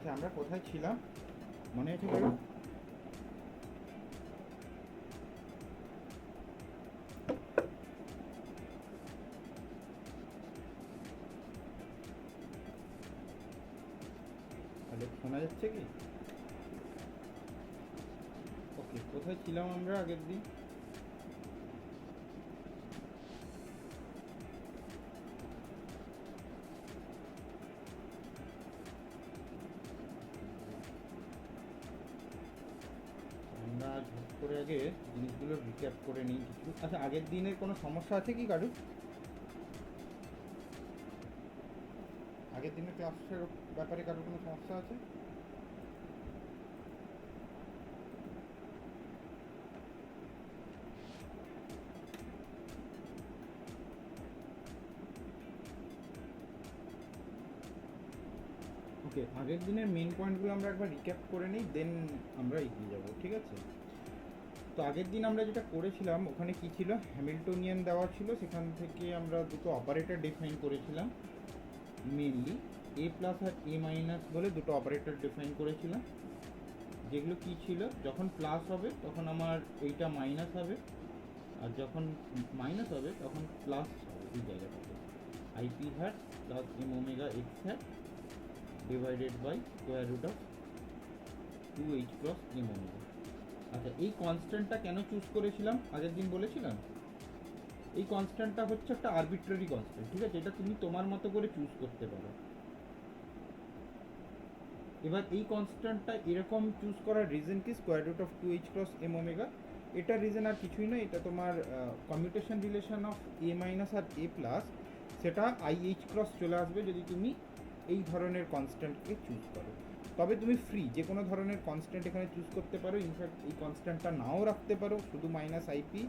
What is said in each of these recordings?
আচ্ছা আমরা কোথায় ছিলাম মনে আছে কারো? তাহলে শোনা যাচ্ছে কি? ওকে, কোথায় ছিলাম আমরা আগের দিন? আমরা ঝট করে আগে জিনিসগুলো রিক্যাপ করে নিই কিছু। আচ্ছা, আগের দিনের কোনো সমস্যা আছে কি কারো? আগের দিনের ক্লাসের ব্যাপারে কারোর কোনো সমস্যা আছে? ওকে, আগের দিনের মেন পয়েন্টগুলো আমরা একবার রিক্যাপ করে নিই, দেন আমরা এগিয়ে যাবো, ঠিক আছে? তো আগের দিন আমরা যেটা করেছিলাম ওখানে কি ছিল, হ্যামিল্টনিয়ান দেওয়া ছিল, সেখান থেকে আমরা দুটো অপারেটর ডিফাইন করেছিলাম। মেনলি এ প্লাস আর এ মাইনাস বলে দুটো অপারেটর ডিফাইন করেছিলাম, যেগুলো কি ছিল, যখন প্লাস হবে তখন আমার এইটা মাইনাস হবে, আর যখন মাইনাস হবে তখন প্লাস হবে। এই জায়গাটাতে I P hat plus M omega X hat divided by square root of 2h cross M omega. আচ্ছা, এই কনস্ট্যান্টটা কেন চুজ করেছিলাম আগের দিন বলেছিলাম? এই কনস্ট্যান্টটা হচ্ছে একটা আরবিট্রারি কনস্ট্যান্ট, ঠিক আছে? এটা তুমি তোমার মতো করে চুজ করতে পারো। এবার এই কনস্ট্যান্টটা এরকম চুজ করার রিজন কি, square root of 2h cross M omega. এটার রিজন আর কিছুই নয়, এটা তোমার commutation relation of A minus আর এ প্লাস, সেটা আইএইচ ক্রস চলে আসবে যদি তুমি এই ধরনের কনস্ট্যান্টকে চুজ করো। তবে তুমি ফ্রি যে কোনো ধরনের কনস্ট্যান্ট এখানে চুজ করতে পারো। ইনফ্যাক্ট এই কনস্ট্যান্টটা নাও রাখতে পারো, শুধু minus i p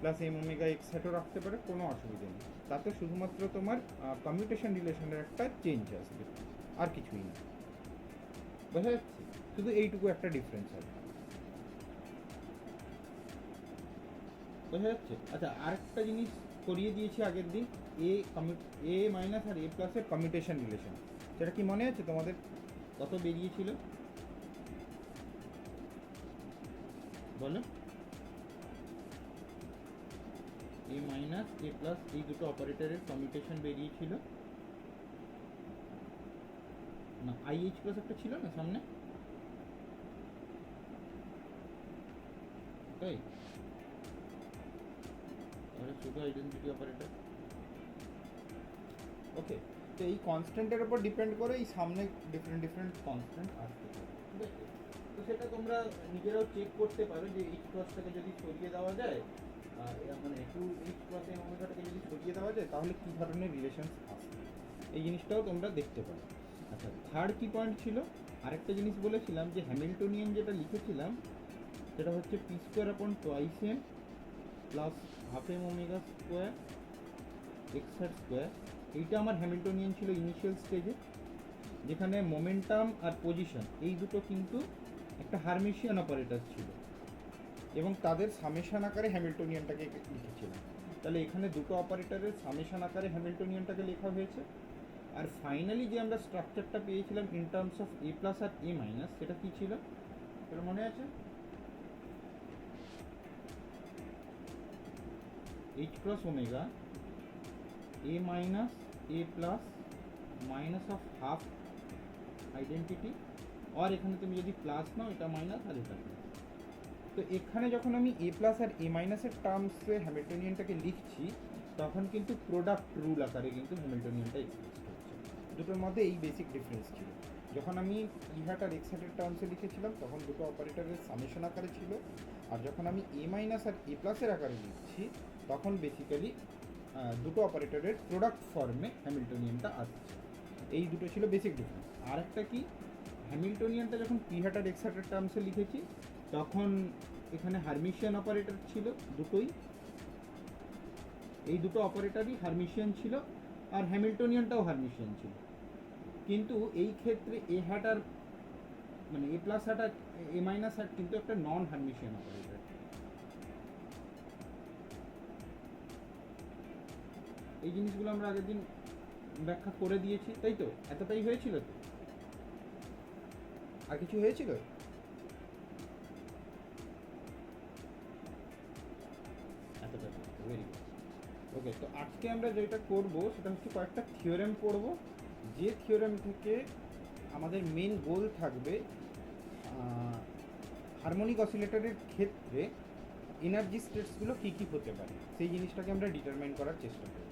plus M omega x হ্যাটও রাখতে পারো, কোনো অসুবিধা নেই। তাতে শুধুমাত্র তোমার কমিউটেশন রিলেশনের একটা চেঞ্জ আসবে, আর কিছুই না। বোঝা যাচ্ছে? শুধু এইটুকু একটা ডিফারেন্স আছে, বোঝা যাচ্ছে? আচ্ছা, আরেকটা জিনিস করিয়ে দিয়েছি আগের দিন, এ মাইনাস আর এ প্লাসের কমিউটেশন রিলেশন। সেটা কি মনে আছে তোমাদের? কত বেরিয়েছিল বলো? এ মাইনাস এ প্লাস এই দুটো অপারেটরের কমিউটেশন বেরিয়েছিল না, আইএইচ প্লাস একটা ছিল না সামনে, তাই? তাহলে শুধু আইডেন্টিটি অপারেটর। ওকে, তো এই কনস্ট্যান্টের উপর ডিপেন্ড করে এই সামনে ডিফারেন্ট ডিফারেন্ট কনস্ট্যান্ট আসতে পারে, ঠিক আছে? তো সেটা তোমরা নিজেরাও চেক করতে পারো যে এইচ ক্রসটাকে যদি সরিয়ে দেওয়া যায়, মানে একটু এইচ ক্রস এর ওমেগাটাকে যদি সরিয়ে দেওয়া যায় তাহলে কী ধরনের রিলেশনস আসবে, এই জিনিসটাও তোমরা দেখতে পারো। আচ্ছা, থার্ড কি পয়েন্ট ছিল, আরেকটা জিনিস বলেছিলাম যে হ্যামিল্টনিয়ান যেটা লিখেছিলাম সেটা হচ্ছে P square upon twice M plus half M omega square X hat square. এইটা আমার হ্যামিল্টনিয়ান ছিল ইনিশিয়াল স্টেজে, যেখানে মোমেন্টাম আর পজিশন এই দুটো কিন্তু একটা হারমিশিয়ান অপারেটর ছিল, এবং তাদের সামেশন আকারে হ্যামিল্টনিয়ানটাকে লিখেছিলাম। তাহলে এখানে দুটো অপারেটরের সামেশন আকারে হ্যামিল্টনিয়ানটাকে লেখা হয়েছে। আর ফাইনালি যে আমরা স্ট্রাকচারটা পেয়েছিলাম in terms of A plus আর এ মাইনাস, সেটা কী ছিল সেটা মনে আছে? H cross omega A minus A plus minus of half identity, আর এখানে তুমি যদি প্লাস নাও এটা মাইনাস আর এটা প্লাস। তো এখানে যখন আমি এ প্লাস আর এ মাইনাসের টার্মসে হ্যামিল্টনিয়ানটাকে লিখছি তখন কিন্তু প্রোডাক্ট রুল আকারে কিন্তু হ্যামিল্টনিয়ানটা এক্সপ্রেস করছে। দুটোর মধ্যে এই বেসিক ডিফারেন্স ছিল। যখন আমি ই হ্যাট আর এক্স হ্যাটের টার্মসে লিখেছিলাম তখন দুটো অপারেটরের সামেশন আকারে ছিল, আর যখন আমি এ মাইনাস আর এ প্লাসের আকারে লিখছি তখন বেসিক্যালি দুটো অপারেটরের প্রোডাক্ট ফর্মে হ্যামিল্টনিয়ানটা আসছে। এই দুটো ছিল বেসিক ডিফারেন্স। আর একটা কি, হ্যামিল্টনিয়ানটা যখন পি হ্যাট আর এক্স হ্যাটের টার্মসে লিখেছি তখন এখানে হারমিশিয়ান অপারেটর ছিল দুটোই, এই দুটো অপারেটরই হারমিশিয়ান ছিল, আর হ্যামিল্টনিয়ানটাও হারমিশিয়ান ছিল। কিন্তু এই ক্ষেত্রে এ হ্যাট আর মানে এ plus hat R A minus hat কিন্তু একটা নন হারমিশিয়ান অপারেটর। এই জিনিসগুলো আমরা আগের দিন ব্যাখ্যা করে দিয়েছি, তাই তো? এতটাই হয়েছিল তো? আর কিছু হয়েছিল? এতটা ভেরি গুড। ওকে, তো আজকে আমরা যেটা করব সেটা হচ্ছে কয়েকটা থিওরেম পড়ব, যে থিওরেম থেকে আমাদের মেন গোল থাকবে হারমোনিক অসিলেটরের ক্ষেত্রে এনার্জি স্টেটসগুলো কী কী হতে পারে সেই জিনিসটাকে আমরা ডিটারমাইন করার চেষ্টা করব।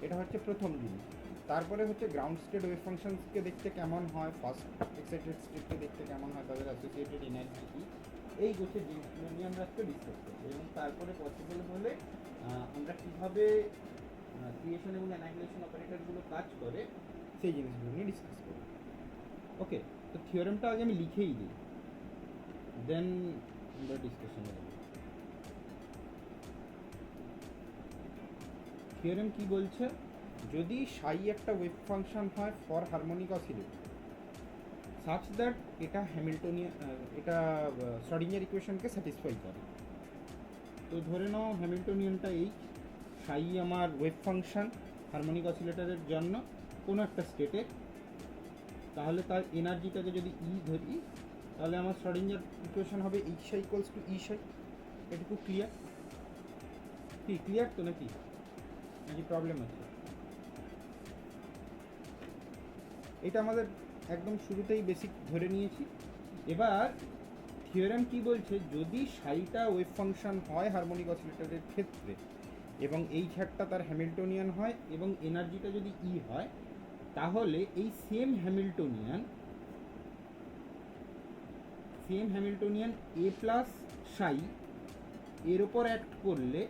এটা হচ্ছে প্রথম জিনিস। তারপরে হচ্ছে গ্রাউন্ড স্টেট ওয়েভ ফাংশনসকে দেখতে কেমন হয়, ফার্স্ট এক্সাইটেড স্টেটকে দেখতে কেমন হয়, তাদের অ্যাসোসিয়েটেড এনার্জি কী, এই গোছের জিনিসগুলো নিয়ে আমরা আজকে ডিসকাস করবো। এবং তারপরে পসিবল হলে আমরা কীভাবে ক্রিয়েশন এবং অ্যানাইলেশন অপারেটরগুলো কাজ করে সেই জিনিসগুলো নিয়ে ডিসকাস করবো। ওকে, তো থিওরেমটা আগে আমি লিখেই দিই, দেন আমরা ডিসকাশনে যাবো। থিওরেম কি বলছে? যদি সাই একটা ওয়েভ ফাংশন হয় for harmonic oscillator such that এটা হ্যামিল্টনিয়ান, এটা শ্রোডিঞ্জার ইকুয়েশনকে স্যাটিসফাই করে। তো ধরে নাও হ্যামিল্টনিয়ানটা এই সাই আমার ওয়েভ ফাংশন হারমোনিক অসিলেটরের জন্য কোনো একটা স্টেটে, তাহলে তার এনার্জিটাকে যদি ই ধরি তাহলে আমার শ্রোডিঞ্জার ইকুয়েশন হবে এইচ সাই ইকুয়ালস টু ই সাই। এটুকু ক্লিয়ার? কি ক্লিয়ার তো নাকি নাকি প্রবলেম আছে? এটা আমাদের একদম শুরুতেই বেসিক ধরে নিয়েছি। এবার থিওরেম কি বলছে? যদি সাইটা ওয়েভ ফাংশন হয় হারমোনিক অসিলেটরের ক্ষেত্রে এবং এই ঝ্যাটটা তার হ্যামিল্টনিয়ান হয় এবং এনার্জিটা যদি ই হয়, তাহলে এই সেম হ্যামিল্টনিয়ান এ প্লাস সাই এর ওপর অ্যাক্ট করলে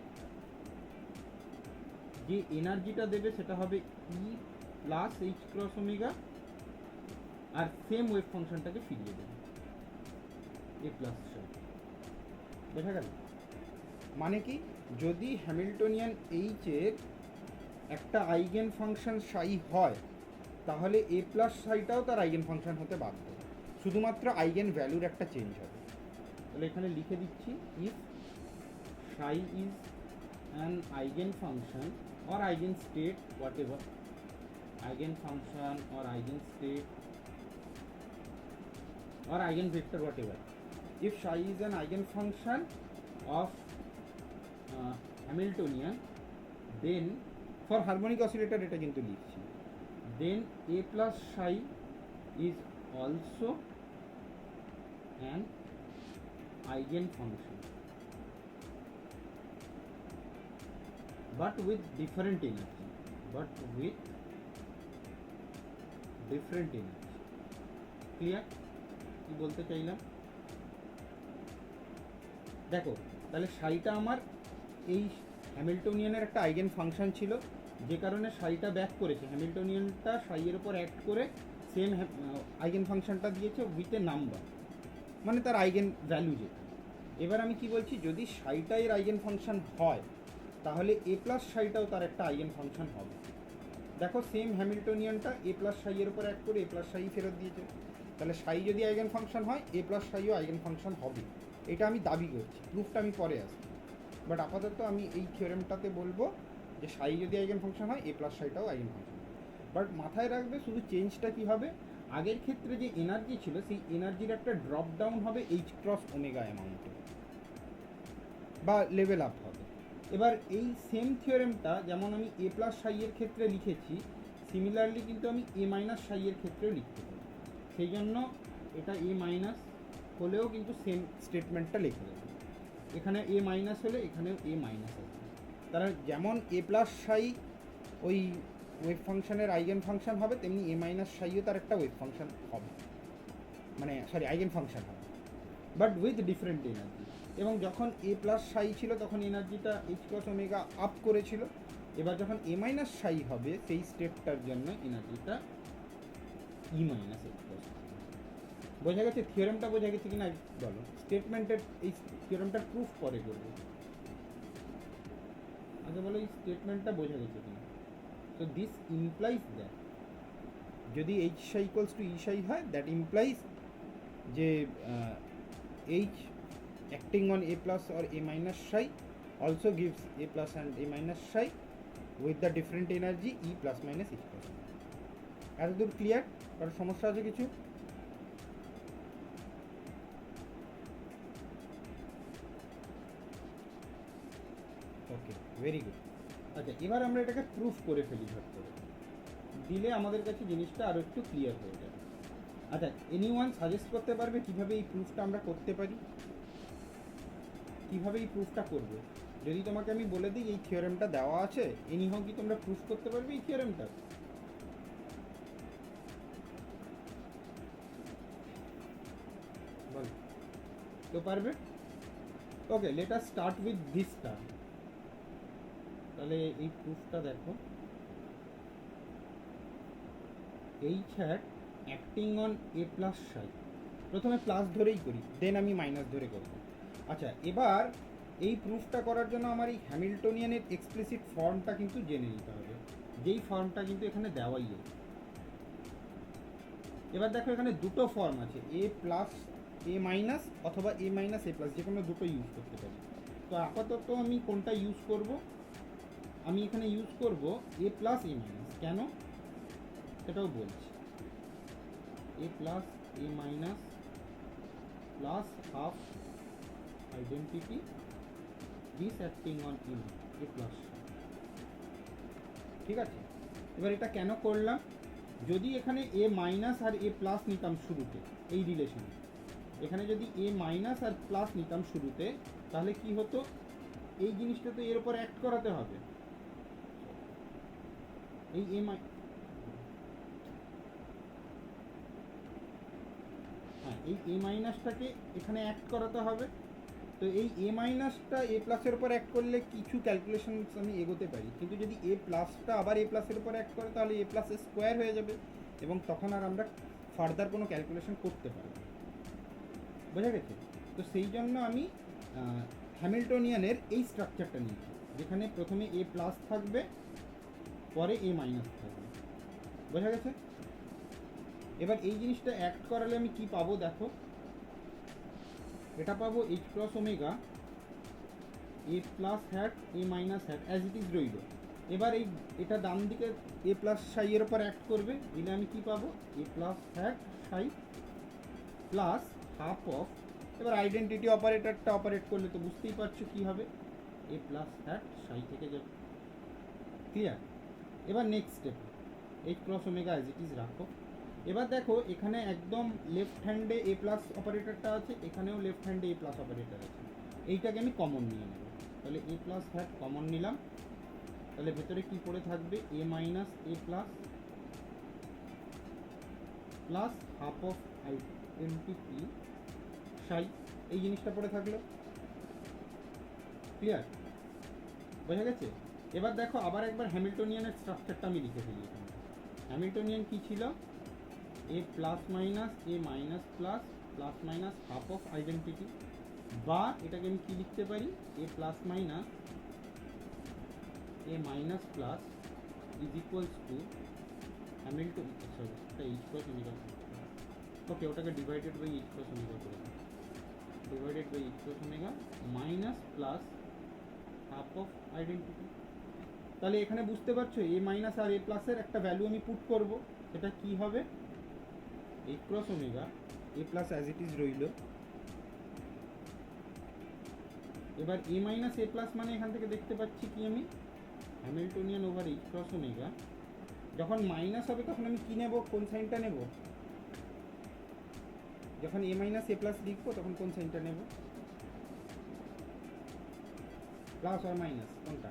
যে এনার্জিটা দেবে সেটা হবে E plus H cross omega, আর সেম ওয়েভ ফাংশনটাকে ফিরিয়ে দেবে এ প্লাস সাই। দেখা গেল? মানে কি, যদি হ্যামিল্টনিয়ান এইচের একটা আইগেন ফাংশন সাই হয় তাহলে এ প্লাস সাইটাও তার আইগেন ফাংশন হতে বাধ্য, শুধুমাত্র আইগেন ভ্যালুর একটা চেঞ্জ হবে। তাহলে এখানে লিখে দিচ্ছি, if Sai is an eigen function or eigenstate, whatever, eigenfunction or eigenstate or eigenvector, whatever, if psi is an eigenfunction of Hamiltonian, then for harmonic oscillator এটা কিন্তু লিখছি, then a plus psi is also an eigenfunction but with different energy, clear? কি বলতে চাইলাম দেখো, তাহলে সাইটা আমার এই হ্যামিল্টনিয়ানের একটা আইগেন ফাংশন ছিল, যে কারণে সাইটা ব্যাক করেছে, হ্যামিল্টনিয়ানটা সাইয়ের উপর অ্যাক্ট করে সেম আইগেন ফাংশনটা দিয়েছে উইথ এ নাম্বার, মানে তার আইগেন ভ্যালু যেটা। এবার আমি কি বলছি, যদি সাইটা এর আইগেন ফাংশন হয় তাহলে এ প্লাস সাইটাও তার একটা আইগেন ফাংশন হবে। দেখো, সেম হ্যামিল্টনিয়ানটা এ প্লাস সাইয়ের উপর অ্যাক্ট করে এ প্লাস সাই ফেরত দিয়েছে, তাহলে সাই যদি আইগেন ফাংশন হয় এ প্লাস সাইও আইগেন ফাংশন হবে। এটা আমি দাবি করছি, প্রুফটা আমি পরে আসছি, বাট আপাতত আমি এই থিওরেমটাতে বলবো যে সাই যদি আইগেন ফাংশন হয় এ প্লাস সাইটাও আইগেন ফাংশন হবে। বাট মাথায় রাখবে শুধু চেঞ্জটা কী হবে, আগের ক্ষেত্রে যে এনার্জি ছিল সেই এনার্জির একটা ড্রপ ডাউন হবে এইচ ক্রস ওমেগা অ্যামাউন্টে, বা লেভেল আপ হবে। এবার এই সেম থিওরেমটা যেমন আমি এ প্লাস সাইয়ের ক্ষেত্রে লিখেছি, সিমিলারলি কিন্তু আমি এ মাইনাস সাইয়ের ক্ষেত্রেও লিখতে পারি। সেই জন্য এটা এ মাইনাস হলেও কিন্তু সেম স্টেটমেন্টটা লিখে দেবে। এখানে এ মাইনাস হলে এখানেও এ মাইনাস আছে। তারা যেমন এ প্লাস সাই ওই ওয়েভ ফাংশনের আইগেন ফাংশন হবে, তেমনি এ মাইনাস সাইও তার একটা ওয়েভ ফাংশন হবে, মানে সরি আইগেন ফাংশন হবে, বাট উইথ ডিফারেন্ট এনার্জি। এবং যখন এ প্লাস সাই ছিল তখন এনার্জিটা এইচ ক্রস ওমেগা আপ করেছিল, এবার যখন এ মাইনাস সাই হবে সেই স্টেপটার জন্য এনার্জিটা ই মাইনাস এইচ ক্রস। বোঝা গেছে? থিওরেমটা বোঝা গেছে কি না বলো? স্টেটমেন্টের এই থিওরেমটার প্রুফ পরে করবো, আগে বলো এই স্টেটমেন্টটা বোঝা গেছে কিনা। সো দিস ইমপ্লাইজ দ্যাট যদি এইচ সাই ইকুয়ালস টু ই সাই হয়, দ্যাট ইমপ্লাইজ যে H acting on a plus or a minus psi also gives a plus and a minus psi with the different energy e plus minus h plus। এতদূর clear? কারণ সমস্যা আছে কিছু? Very good. আচ্ছা, এবার আমরা এটাকে প্রুফ করে ফেলি ঝট করে, দিলে আমাদের কাছে জিনিসটা আরও একটু ক্লিয়ার হয়ে যাবে। আচ্ছা, এনিওয়ান সাজেস্ট করতে পারবে কিভাবে এই প্রুফটা আমরা করতে পারি? কিভাবে এই প্রুফটা করবে? যদি তোমাকে আমি বলে দিই এই থিওরেমটা দেওয়া আছে, এনিহাও কি তোমরা প্রুফ করতে পারবে এই থিওরেমটা? বল, কেউ পারবে? Okay, let us start with this term. তাহলে এই প্রুফটা দেখো, H hat acting on A plus psi. প্রথমে প্লাস ধরেই করি, দেন আমি মাইনাস ধরে করব। আচ্ছা, এবার এই প্রুফটা করার জন্য আমার এই হ্যামিল্টনিয়ানের এক্সপ্লিসিট ফর্মটা কিন্তু জেনে নিতে হবে, যেই ফর্মটা কিন্তু এখানে দেওয়াই আছে। এবার দেখো এখানে দুটো ফর্ম আছে, এ প্লাস এ মাইনাস অথবা এ মাইনাস এ প্লাস, যে কোনো দুটো ইউজ করতে পারি। তো আপাতত আমি কোনটা ইউজ করব? আমি এখানে ইউজ করব এ প্লাস এ মাইনাস। কেন সেটাও বলছি। A plus A minus plus half identity this acting on A plus. ঠিক আছে, এবার এটা কেন করলাম? যদি এখানে এ মাইনাস আর এ প্লাস নিতাম শুরুতে এই রিলেশনে, এখানে যদি এ মাইনাস আর প্লাস নিতাম শুরুতে, তাহলে কি হতো? এই জিনিসটা তো এর উপর অ্যাক্ট করাতে হবে। এই এই এ মাইনাসটাকে এখানে অ্যাক্ট করাতে হবে। তো এই এ মাইনাসটা এ প্লাসের উপর অ্যাক্ট করলে কিছু ক্যালকুলেশন আমি এগোতে পারি, কিন্তু যদি এ প্লাসটা আবার এ প্লাসের উপর অ্যাক্ট করে তাহলে এ প্লাস স্কোয়ার হয়ে যাবে, এবং তখন আর আমরা ফার্দার কোনো ক্যালকুলেশন করতে পারবো না। বোঝা গেছে? তো সেই জন্য আমি হ্যামিল্টনিয়ানের এই স্ট্রাকচারটা নিয়েছি, যেখানে প্রথমে এ প্লাস থাকবে, পরে এ মাইনাস থাকবে। বোঝা গেছে? এবার এই জিনিসটা অ্যাক্ট করালে আমি কি পাবো দেখো, এটা পাবো H cross omega A plus hat A minus hat as it is রইল। এবার এটা ডান দিকে এ প্লাস সাইয়ের ওপর অ্যাক্ট করবে, দিলে আমি কি পাবো? A plus hat Sai plus half of, এবার আইডেন্টিটি অপারেটরটা অপারেট করলে তো বুঝতেই পারছো কী হবে, এ প্লাস হ্যাট সাই থেকে যাবে। ক্লিয়ার? এবার next step, H cross omega as it is রাখো। এবার দেখো এখানে একদম লেফট হ্যান্ডে এ প্লাস অপারেটরটা আছে, এখানেও লেফট হ্যান্ডে এ প্লাস অপারেটর আছে, এইটাকে আমি কমন নিয়ে নেব। তাহলে এ প্লাস হ্যাট কমন নিলাম, তাহলে ভেতরে কি পড়ে থাকবে? A minus A plus plus half of identity psi, এই জিনিসটা পড়ে থাকলো। ক্লিয়ার? বোঝা গেছে? এবার দেখো আবার একবার হ্যামিল্টনিয়ানের স্ট্রাকচারটা আমি লিখে ফেলি। এখানে হ্যামিল্টনিয়ান কি ছিল? A plus minus A minus plus plus minus half of identity, বা এটাকে আমি কি লিখতে পারি? A plus minus A minus plus is equals to Hamilton, sorry এটা এইচ ক্রস ওমেগা। ওকে, ওটাকে divided by H cross omega করে দিই, divided by H cross omega minus plus half of identity. তাহলে এখানে বুঝতে পারছো এ মাইনাস আর এ প্লাসের একটা ভ্যালু আমি পুট করব, সেটা কি হবে? H cross omega A plus as it is রইল। এবার এ মাইনাস এ প্লাস মানে এখান থেকে দেখতে পাচ্ছি কি আমি? Hamiltonian over H cross omega. যখন মাইনাস হবে তখন আমি কি নেব? কোন সাইনটা নেব? যখন এ মাইনাস এ প্লাস লিখবো তখন কোন সাইনটা নেব? প্লাস আর মাইনাস কোনটা?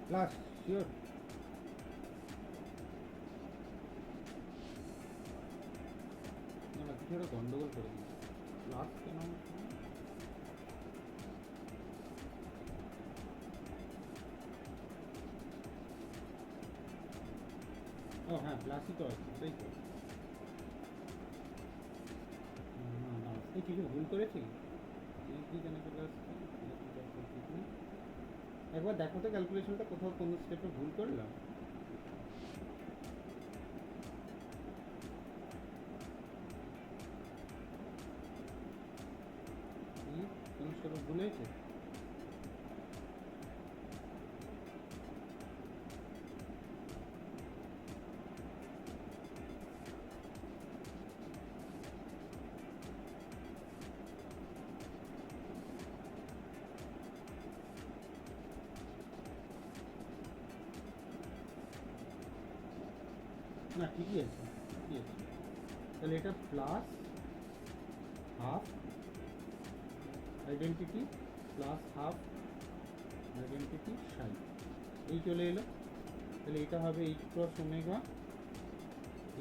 Plus, sure? না, কিছু একটা গন্ডগোল করে দিচ্ছি। প্লাস কেন? ও হ্যাঁ, প্লাসই তো আছে, তাই তো। না না, এই কিছু ভুল করেছি, কি কেন চলে আসছে? একবার দেখো তো ক্যালকুলেশনটা কোথাও কোনো স্টেপে ভুল করলাম। কোনো স্টেপে ভুল হয়েছে? না ঠিকই আছে, ঠিকই আছে। তাহলে এটা plus half identity plus half identity psi, এই চলে এলো। তাহলে এটা হবে H cross omega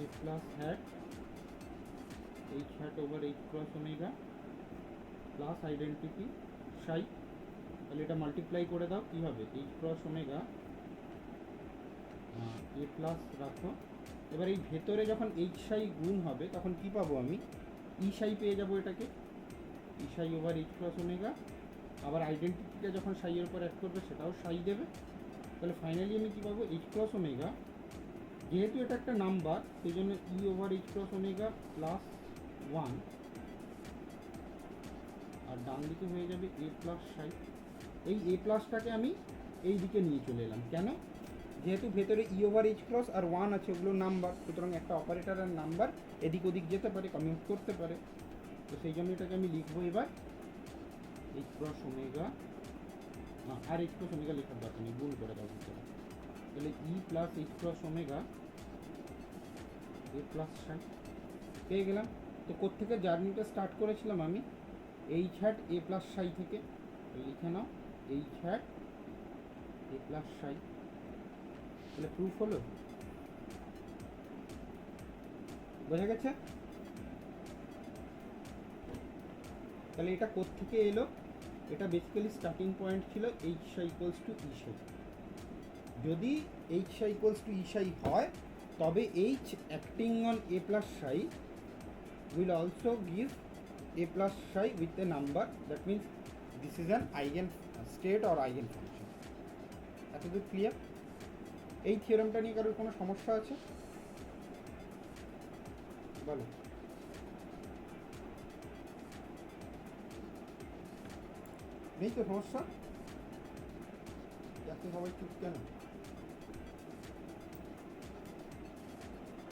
A plus hat H hat over H cross omega plus identity psi. তাহলে এটা মাল্টিপ্লাই করে দাও, কী হবে H cross omega A plus রাখো। এবার এই ভেতরে যখন এইচ সাই গুণ হবে তখন কি পাবো আমি, ই সাই পেয়ে যাবো এটাকে, ই সাই ওভার এইচ ক্রস ওমেগা। আবার আইডেন্টিটিটা যখন সাইয়ের উপর অ্যাড করবে সেটাও সাই দেবে। তাহলে ফাইনালি আমি কী পাবো, এইচ ক্রস ওমেগা, যেহেতু এটা একটা নাম্বার সেই জন্য E over H cross omega plus 1, আর ডান দিকে হয়ে যাবে এ প্লাস সাই। এই এ প্লাসটাকে আমি এই দিকে নিয়ে চলে এলাম, কেন, যেহেতু ভেতরে ই ওভার এইচ ক্রস আর 1 আছে, ওগুলো নাম্বার, সুতরাং একটা অপারেটরের নাম্বার এদিক ওদিক যেতে পারে, কমিউট করতে পারে। তো সেই জন্য এটাকে আমি লিখবো এবার এইচ ক্রস ওমেগা, আর এইচ ক্রস ওমেগা লেখার দরকার নেই, গুণ করে দাও ভিতরে। তাহলে ই plus H cross omega A plus সাই পেয়ে গেলাম। তো কোত্থেকে জার্নিটা স্টার্ট করেছিলাম আমি, এইচ হ্যাট এ প্লাস সাই থেকে। লিখে নাও এইচ হ্যাট এ প্লাস সাই। তাহলে প্রুফ হলো, বোঝা গেছে? তাহলে এটা কোত্থেকে এলো, এটা বেসিক্যালি স্টার্টিং পয়েন্ট ছিল এইচ সাই ইকুয়ালস টু ই সাই। যদি এইচ সাই ইকুয়ালস টু ই সাই হয় তবে H acting on A plus Sai will also give a plus psi with a number, that means this is an eigen state or eigen function. এতদূর clear? এই থিওরেমটা নিয়ে কারোর কোনো সমস্যা আছে বলো? নেই তো সমস্যা? এত সবাই চুপ কেন?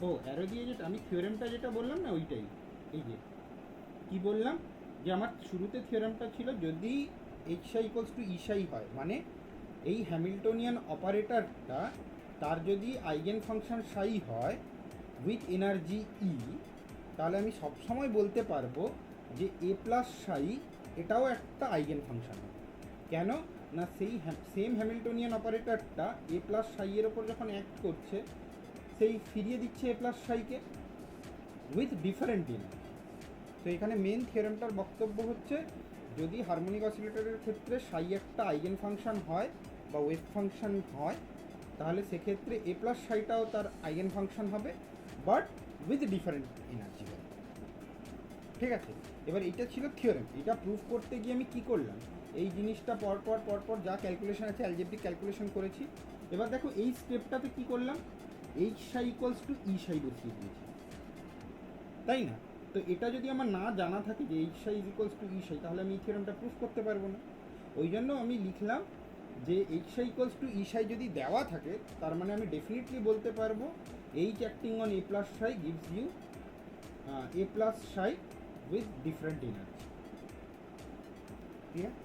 ও অ্যারো দিয়ে যেটা আমি থিওরেমটা যেটা বললাম না ওইটাই, এই যে কি বললাম, যে আমার শুরুতে থিওরেমটা ছিল যদি এইচ সাই ইকুয়ালস টু ই সাই হয়, মানে এই হ্যামিল্টনিয়ান অপারেটরটা তার যদি আইগেন ফাংশন সাই হয় উইথ এনার্জি ই, তাহলে আমি সবসময় বলতে পারবো যে এ প্লাস সাই এটাও একটা আইগেন ফাংশন হবে। কেন না, সেই সেম হ্যামিল্টনিয়ান অপারেটরটা এ প্লাস সাইয়ের ওপর যখন অ্যাক্ট করছে সেই ফিরিয়ে দিচ্ছে এ প্লাস সাইকে উইথ ডিফারেন্ট এনার্জি। তো এখানে মেন থিওরেমটার বক্তব্য হচ্ছে যদি হারমোনিক অসিলেটরের ক্ষেত্রে সাই একটা আইগেন ফাংশন হয় বা ওয়েভ ফাংশন হয়, তাহলে সেক্ষেত্রে এ প্লাস সাইটাও তার আইগেন ফাংশন হবে, বাট উইথ ডিফারেন্ট এনার্জি হবে। ঠিক আছে, এবার এটা ছিল থিওরেম। এটা প্রুফ করতে গিয়ে আমি কি করলাম, এই জিনিসটা পরপর যা ক্যালকুলেশন আছে অ্যালজেব্রিক ক্যালকুলেশন করেছি। এবার দেখো এই স্টেপটাতে কি করলাম, এইচ সাই ইকুয়ালস টু ই সাই বসিয়ে দিয়েছি, তাই না? তো এটা যদি আমার না জানা থাকে যে H Sai is equals to ই সাই, তাহলে আমি এই থিওরেমটা প্রুফ করতে পারবো না। ওই জন্য আমি লিখলাম যে এইচ সাই ইকুয়ালস টু ই সাই যদি দেওয়া থাকে, তার মানে আমি ডেফিনেটলি বলতে পারবো H acting on A plus Sai gives U A plus Sai with different energy. ঠিক আছে,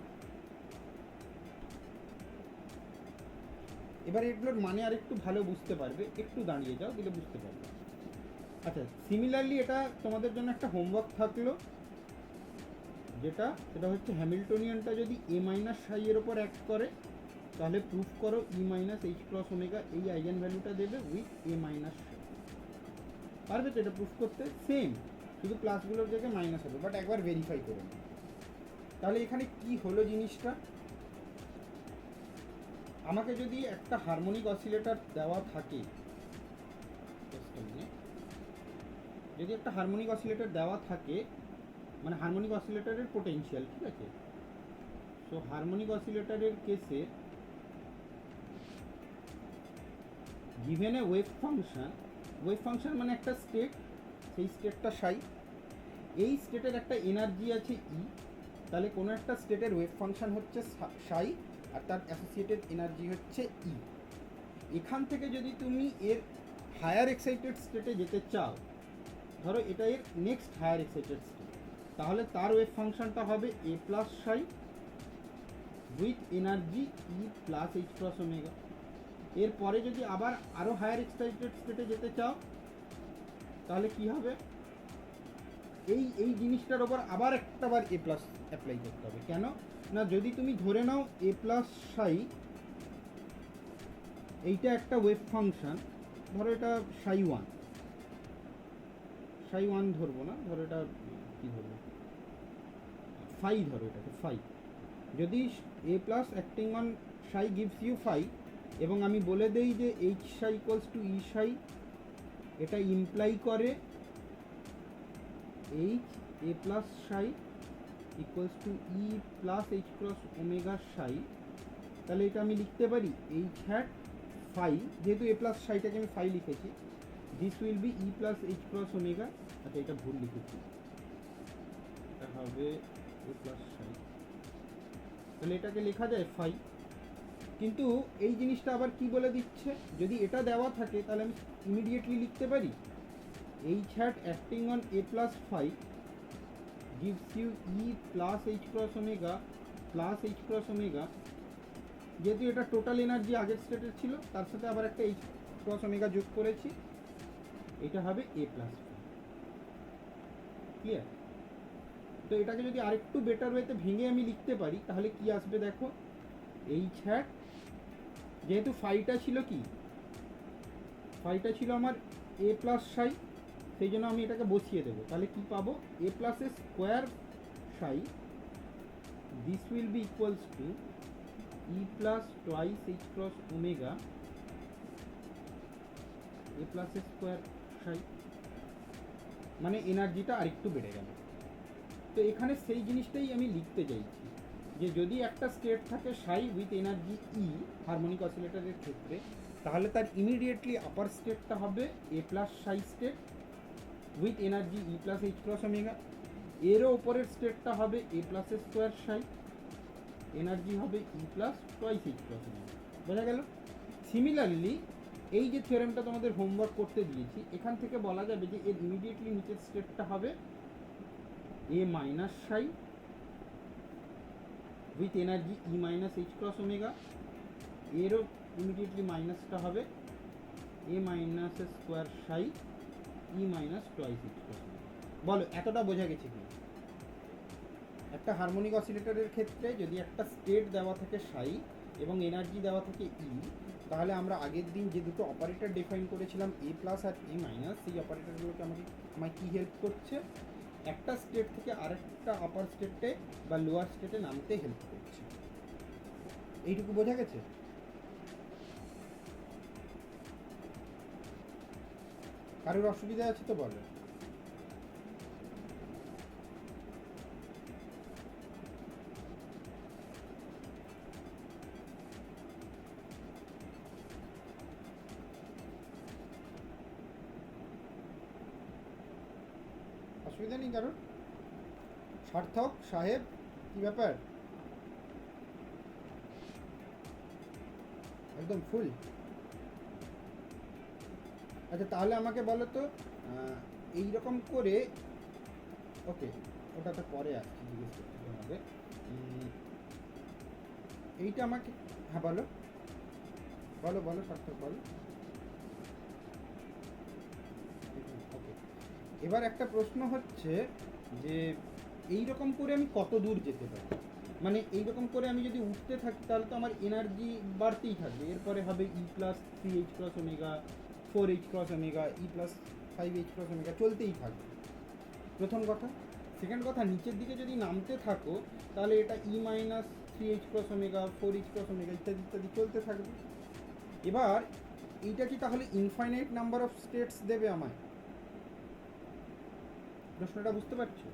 এবার এগুলোর মানে আর একটু ভালো বুঝতে পারবে, একটু দাঁড়িয়ে যাও দিলে বুঝতে পারবে। আচ্ছা, সিমিলারলি এটা তোমাদের জন্য একটা হোমওয়ার্ক থাকলো, সেটা হচ্ছে হ্যামিল্টনিয়ানটা যদি এ মাইনাস সাইয়ের ওপর অ্যাক্ট করে তাহলে প্রুফ করো ই মাইনাস এইচ ক্রস ওমেগা এই আইগেন ভ্যালুটা দেবে উইথ এ মাইনাস সাই। পারবে তো এটা প্রুফ করতে? সেম, শুধু প্লাসগুলোর জায়গায় মাইনাস হবে, বাট একবার ভেরিফাই করে নেবে। তাহলে এখানে কি হলো জিনিসটা, আমাকে যদি একটা হারমোনিক অসিলেটর দেওয়া থাকে, যদি একটা হারমোনিক অসিলেটর দেওয়া থাকে, মানে হারমোনিক অসিলেটরের পোটেনশিয়াল, ঠিক আছে, সো হারমোনিক অসিলেটরের কেসে গিভেন এ ওয়েভ ফাংশন মানে একটা স্টেট, সেই স্টেটটা সাই, এই স্টেটের একটা এনার্জি আছে ই, তাহলে কোনো একটা স্টেটের ওয়েভ ফাংশন হচ্ছে সাই আর তার অ্যাসোসিয়েটেড এনার্জি হচ্ছে ই। এখান থেকে যদি তুমি এর হায়ার এক্সাইটেড স্টেটে যেতে চাও, ধরো এটা এর নেক্সট হায়ার এক্সাইটেড স্টেট, তাহলে তার ওয়েভ ফাংশনটা হবে A plus Sai with energy E plus H cross omega. এরপরে যদি আবার আরও হায়ার এক্সাইটেড স্টেটে যেতে চাও, তাহলে কি হবে, এই এই জিনিসটার ওপর আবার একটাবার এ প্লাস অ্যাপ্লাই করতে হবে। কেন না, যদি তুমি ধরে নাও এ প্লাস সাই এইটা একটা ওয়েভ ফাংশন, ধরো এটা সাই ওয়ান ধরবো না, ধরো এটা কি ধরবো, ফাই ধরো, এটাকে ফাই। যদি এ plus acting on Sai gives you phi, এবং আমি বলে দেই যে এইচ সাই ইকুয়ালস টু ই সাই, এটা ইমপ্লাই করে H A plus Sai equals to E plus H cross omega সাই, তাহলে এটা আমি লিখতে পারি এইচ হ্যাট ফাই, যেহেতু এ প্লাস সাইটাকে আমি ফাই লিখেছি, this will be E plus H cross omega, আচ্ছা এটা ভুল লিখেছি, এটা হবে এ প্লাস সাই, তাহলে এটাকে লেখা যায় ফাই। কিন্তু এই জিনিসটা আবার কি বলে দিচ্ছে, যদি এটা দেওয়া থাকে তাহলে আমি ইমিডিয়েটলি লিখতে পারি H hat acting on A plus phi gives you E plus H cross omega plus H cross omega, যেহেতু এটা টোটাল এনার্জি আগের স্টেটের ছিল, তার সাথে আবার একটা H cross omega যোগ করেছি, এটা হবে A প্লাস। ক্লিয়ার? তো এটাকে যদি আরেকটু বেটার ওয়েতে ভেঙে আমি লিখতে পারি তাহলে কি আসবে দেখো, H হ্যাট, যেহেতু ফাইটা ছিল কি, ফাইটা ছিল আমার A প্লাস সাই, সেই জন্য আমি এটাকে বসিয়ে দেবো, তাহলে কি পাবো, A plus A square psi, this will be equals to E plus twice H cross omega A plus A square psi, মানে এনার্জিটা আরেকটু বেড়ে গেল। তো এখানে সেই জিনিসটাই আমি লিখতে চাইছি, যে যদি একটা স্টেট থাকে psi with energy E harmonic অসিলেটরের ক্ষেত্রে, তাহলে তার ইমিডিয়েটলি আপার স্টেটটা হবে A plus psi state with energy E plus H cross omega, এরও ওপরের স্টেটটা হবে A plus A square psi, energy হবে E plus twice H cross omega. বোঝা গেল? সিমিলারলি এই যে থিওরেমটা তোমাদের হোমওয়ার্ক করতে দিয়েছি, এখান থেকে বলা যাবে যে এর ইমিডিয়েটলি নিচের স্টেটটা হবে A minus psi with energy E minus H cross omega, এরও ইমিডিয়েটলি মাইনাসটা হবে A minus square psi E minus twice H cross omega. বলো এতটা বোঝা গেছে কি? একটা হারমোনিক অসিলেটরের ক্ষেত্রে যদি একটা স্টেট দেওয়া থাকে সাই এবং এনার্জি দেওয়া থাকে ই, তাহলে আমরা আগের দিন যে দুটো অপারেটর ডিফাইন করেছিলাম এ প্লাস আর এ মাইনাস, সেই অপারেটরগুলোকে আমায় কি হেল্প করছে, একটা স্টেট থেকে আরেকটা আপার স্টেটে বা লোয়ার স্টেটে নামতে হেল্প করছে। এইটুকু বোঝা গেছে? কারোর অসুবিধা আছে তো বলো। অসুবিধা নেই কারোর? সার্থক সাহেব, কি ব্যাপার? একদম ফুল? আচ্ছা তাহলে আমাকে বলো তো, এইরকম করে, ওকে ওটা তো পরে আসছি, জিজ্ঞেস করতে হবে। এইটা আমাকে, হ্যাঁ বলো বলো বলো সার্থক বলো। ওকে, এবার একটা প্রশ্ন হচ্ছে যে এইরকম করে আমি কত দূর যেতে পারি, মানে এইরকম করে আমি যদি উঠতে থাকি তাহলে তো আমার এনার্জি বাড়তেই থাকবে, এরপরে হবে E plus three H cross omega, four H cross omega, E plus five H cross omega, চলতেই থাকবে, প্রথম কথা। সেকেন্ড কথা, নিচের দিকে যদি নামতে থাকো তাহলে এটা E minus three H cross omega, four H cross omega ইত্যাদি ইত্যাদি চলতে থাকবে। এবার এইটা কি তাহলে ইনফাইনাইট নাম্বার অফ স্টেটস দেবে আমায়? প্রশ্নটা বুঝতে পারছো?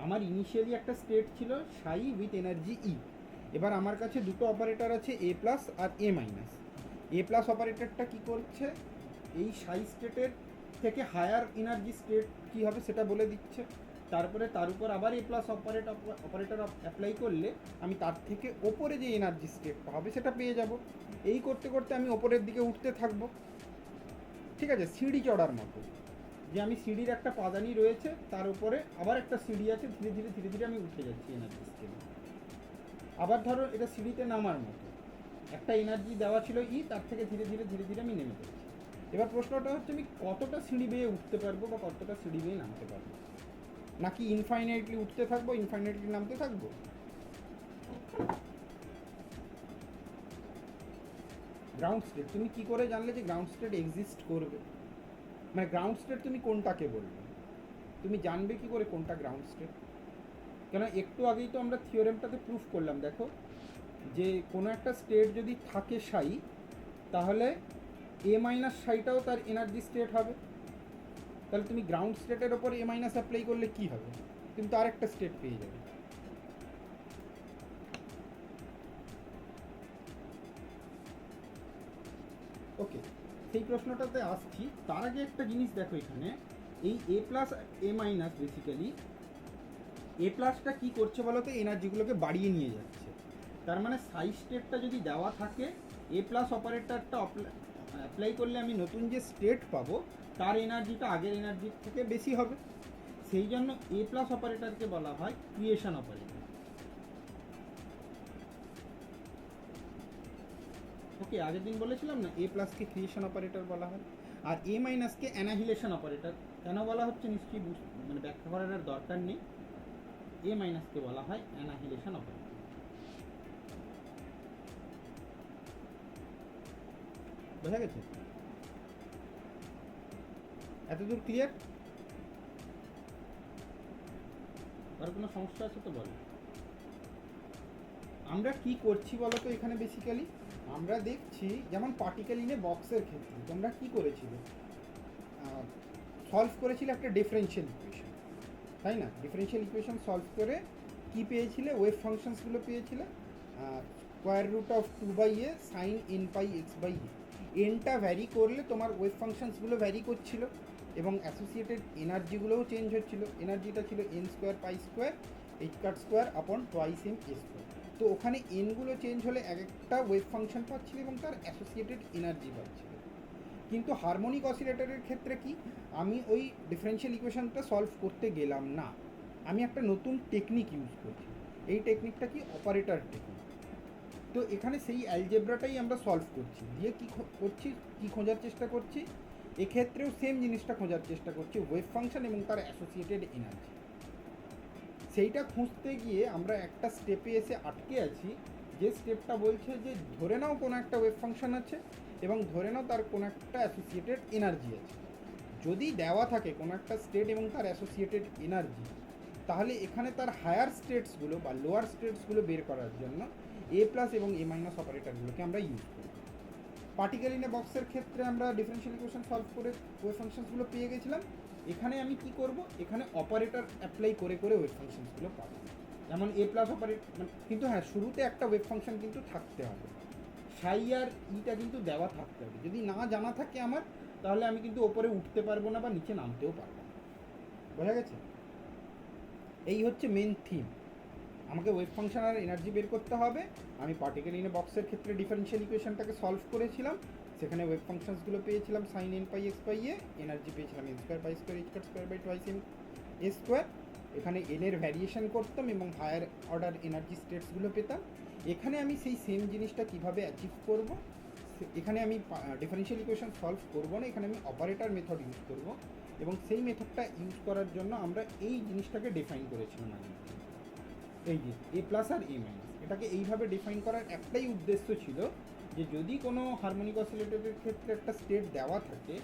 আমার ইনিশিয়ালি একটা স্টেট ছিল সাই উইথ এনার্জি ই, এবার আমার কাছে দুটো অপারেটর আছে এ প্লাস আর এ মাইনাস। এ প্লাস অপারেটরটা কি করছে, এই সাই স্টেটের থেকে হায়ার এনার্জি স্টেট কি হবে সেটা বলে দিচ্ছে, তারপরে তার উপর আবার এ প্লাস অপারেটর অ্যাপ্লাই করলে আমি তার থেকে ওপরে যে এনার্জি স্টেটটা হবে সেটা পেয়ে যাব। এই করতে করতে আমি ওপরের দিকে উঠতে থাকবো, ঠিক আছে, সিঁড়ি চড়ার মতো, যে আমি সিঁড়ির একটা পাদানি রয়েছে, তার উপরে আবার একটা সিঁড়ি আছে, ধীরে ধীরে ধীরে ধীরে আমি উঠে যাচ্ছি এনার্জি স্কেলে। আবার ধরো এটা সিঁড়িতে নামার মতো, একটা এনার্জি দেওয়া ছিল ই, তার থেকে ধীরে ধীরে ধীরে ধীরে আমি নেমে যাচ্ছি। এবার প্রশ্নটা হচ্ছে আমি কতটা সিঁড়ি বেয়ে উঠতে পারবো বা কতটা সিঁড়ি বেয়ে নামতে পারবো, নাকি ইনফাইনাইটলি উঠতে থাকবো ইনফাইনাইটলি নামতে থাকবো। গ্রাউন্ড স্টেট তুমি কি করে জানলে যে গ্রাউন্ড স্টেট এক্সিস্ট করবে, মানে গ্রাউন্ড স্টেট তুমি কোনটাকে বলবে, তুমি জানবে কি করে কোনটা গ্রাউন্ড স্টেট? কেন একটু আগেই তো আমরা থিওরেমটাতে প্রুফ করলাম, দেখো যে কোনো একটা স্টেট যদি থাকে সাই, তাহলে এ মাইনাস সাইটাও তার এনার্জি স্টেট হবে। তাহলে তুমি গ্রাউন্ড স্টেটের ওপর এ মাইনাস অ্যাপ্লাই করলে কি হবে, তুমি তো আরেকটা স্টেট পেয়ে যাবে। ওকে, সেই প্রশ্নটাতে আসছি। তার আগে একটা জিনিস দেখো, এখানে এই এ প্লাস এ মাইনাস বেসিক্যালি এ প্লাসটা কী করছে বলো তো, এনার্জিগুলোকে বাড়িয়ে নিয়ে যাচ্ছে। তার মানে সাই স্টেটটা যদি দেওয়া থাকে, এ প্লাস অপারেটরটা অ্যাপ্লাই করলে আমি নতুন যে স্টেট পাবো তার এনার্জিটা আগের এনার্জির থেকে বেশি হবে। সেই জন্য এ প্লাস অপারেটরকে বলা হয় ক্রিয়েশন অপারেটর। ওকে, আগের দিন বলেছিলাম না এ প্লাসকে ক্রিয়েশন অপারেটর বলা হয়, আর এ মাইনাসকে অ্যানাহিলেশন অপারেটর। কেন বলা হচ্ছে নিশ্চয়ই মানে ব্যাখ্যা করার আর দরকার নেই। এ মাইনাসকে বলা হয় অ্যানাহিলেশন অপারেটর। বোঝা গেছে? এতদূর ক্লিয়ার? আর কোনো সমস্যা আছে তো বলো। আমরা কি করছি বলো তো এখানে বেসিক্যালি আমরা দেখছি, যেমন পার্টিকেল ইন এ বক্সের ক্ষেত্রে তোমরা কি করেছিলে, সলভ করেছিলে একটা ডিফারেনশিয়াল ইকুয়েশন, তাই না? ডিফারেনশিয়াল ইকুয়েশন সলভ করে কি পেয়েছিলে, ওয়েভ ফাংশনসগুলো পেয়েছিলে square root of 2/a sine n pi x by এনটা ভ্যারি করলে তোমার ওয়েভ ফাংশনসগুলো ভ্যারি করছিল এবং অ্যাসোসিয়েটেড এনার্জিগুলোও চেঞ্জ হচ্ছিল। এনার্জিটা ছিল n square pi square H cut square upon twice M A square. তো ওখানে এনগুলো চেঞ্জ হলে এক একটা ওয়েভ ফাংশন পাচ্ছিল এবং তার অ্যাসোসিয়েটেড এনার্জি পাচ্ছিল। কিন্তু হারমোনিক অসিলেটরের ক্ষেত্রে কি, আমি ওই ডিফারেনশিয়াল ইকুয়েশনটা সলভ করতে গেলাম না, আমি একটা নতুন টেকনিক ইউজ করছি। এই টেকনিকটা কি, অপারেটর টেকনিক। তো এখানে সেই অ্যালজেব্রাটাই আমরা সলভ করছি, দিয়ে কী করছি, কী খোঁজার চেষ্টা করছি, এক্ষেত্রেও সেম জিনিসটা খোঁজার চেষ্টা করছি, ওয়েভ ফাংশন এবং তার অ্যাসোসিয়েটেড এনার্জি। সেইটা খুঁজতে গিয়ে আমরা একটা স্টেপে এসে আটকে আছি, যে স্টেপটা বলছে যে ধরে নাও কোনো একটা ওয়েভ ফাংশন আছে এবং ধরে নাও তার কোনো একটা অ্যাসোসিয়েটেড এনার্জি আছে। যদি দেওয়া থাকে কোনো একটা স্টেট এবং তার অ্যাসোসিয়েটেড এনার্জি, তাহলে এখানে তার হায়ার স্টেটসগুলো বা লোয়ার স্টেটসগুলো বের করার জন্য এ প্লাস এবং এ মাইনাস অপারেটরগুলোকে আমরা ইউজ করি। পার্টিকেল ইন এ বক্সের ক্ষেত্রে আমরা ডিফারেনশিয়াল ইকুয়েশন সলভ করে ওয়েভ ফাংশনসগুলো পেয়ে গেছিলাম। এখানে আমি কি করব, এখানে অপারেটর অ্যাপ্লাই করে করে ওয়েভ ফাংশনসগুলো পাবো। যেমন এ প্লাস অপারেটর, কিন্তু হ্যাঁ শুরুতে একটা ওয়েভ ফাংশন কিন্তু থাকতে হবে, সাই আর ইটা কিন্তু দেওয়া থাকতে হবে। যদি না জানা থাকে আমার, তাহলে আমি কিন্তু ওপরে উঠতে পারবো না বা নিচে নামতেও পারবো না। বোঝা গেছে? এই হচ্ছে মেন থিম। আমাকে ওয়েভ ফাংশন আর এনার্জি বের করতে হবে। আমি পার্টিকেল ইন এ বক্সের ক্ষেত্রে ডিফারেনশিয়াল ইকুয়েশনটাকে সলভ করেছিলাম, সেখানে ওয়েভ ফাংশনসগুলো পেয়েছিলাম sine N pi x by A, energy পেয়েছিলাম N square pi square H cut square by twice M A square. এখানে এনের ভ্যারিয়েশন করতাম এবং হায়ার অর্ডার এনার্জি স্টেটসগুলো পেতাম। এখানে আমি সেই সেম জিনিসটা কীভাবে অ্যাচিভ করব, এখানে আমি ডিফারেনশিয়াল ইকুয়েশন সলভ করবো না, এখানে আমি অপারেটর মেথড ইউজ করব এবং সেই মেথডটা ইউজ করার জন্য আমরা এই জিনিসটাকে ডিফাইন করেছিলাম আগে। এই যে এ প্লাস আর এ মাইনাস, এটাকে এইভাবে ডিফাইন করার একটাই উদ্দেশ্য ছিল যে যদি কোনো হারমোনিক অসিলেটরের ক্ষেত্রে একটা স্টেট দেওয়া থাকে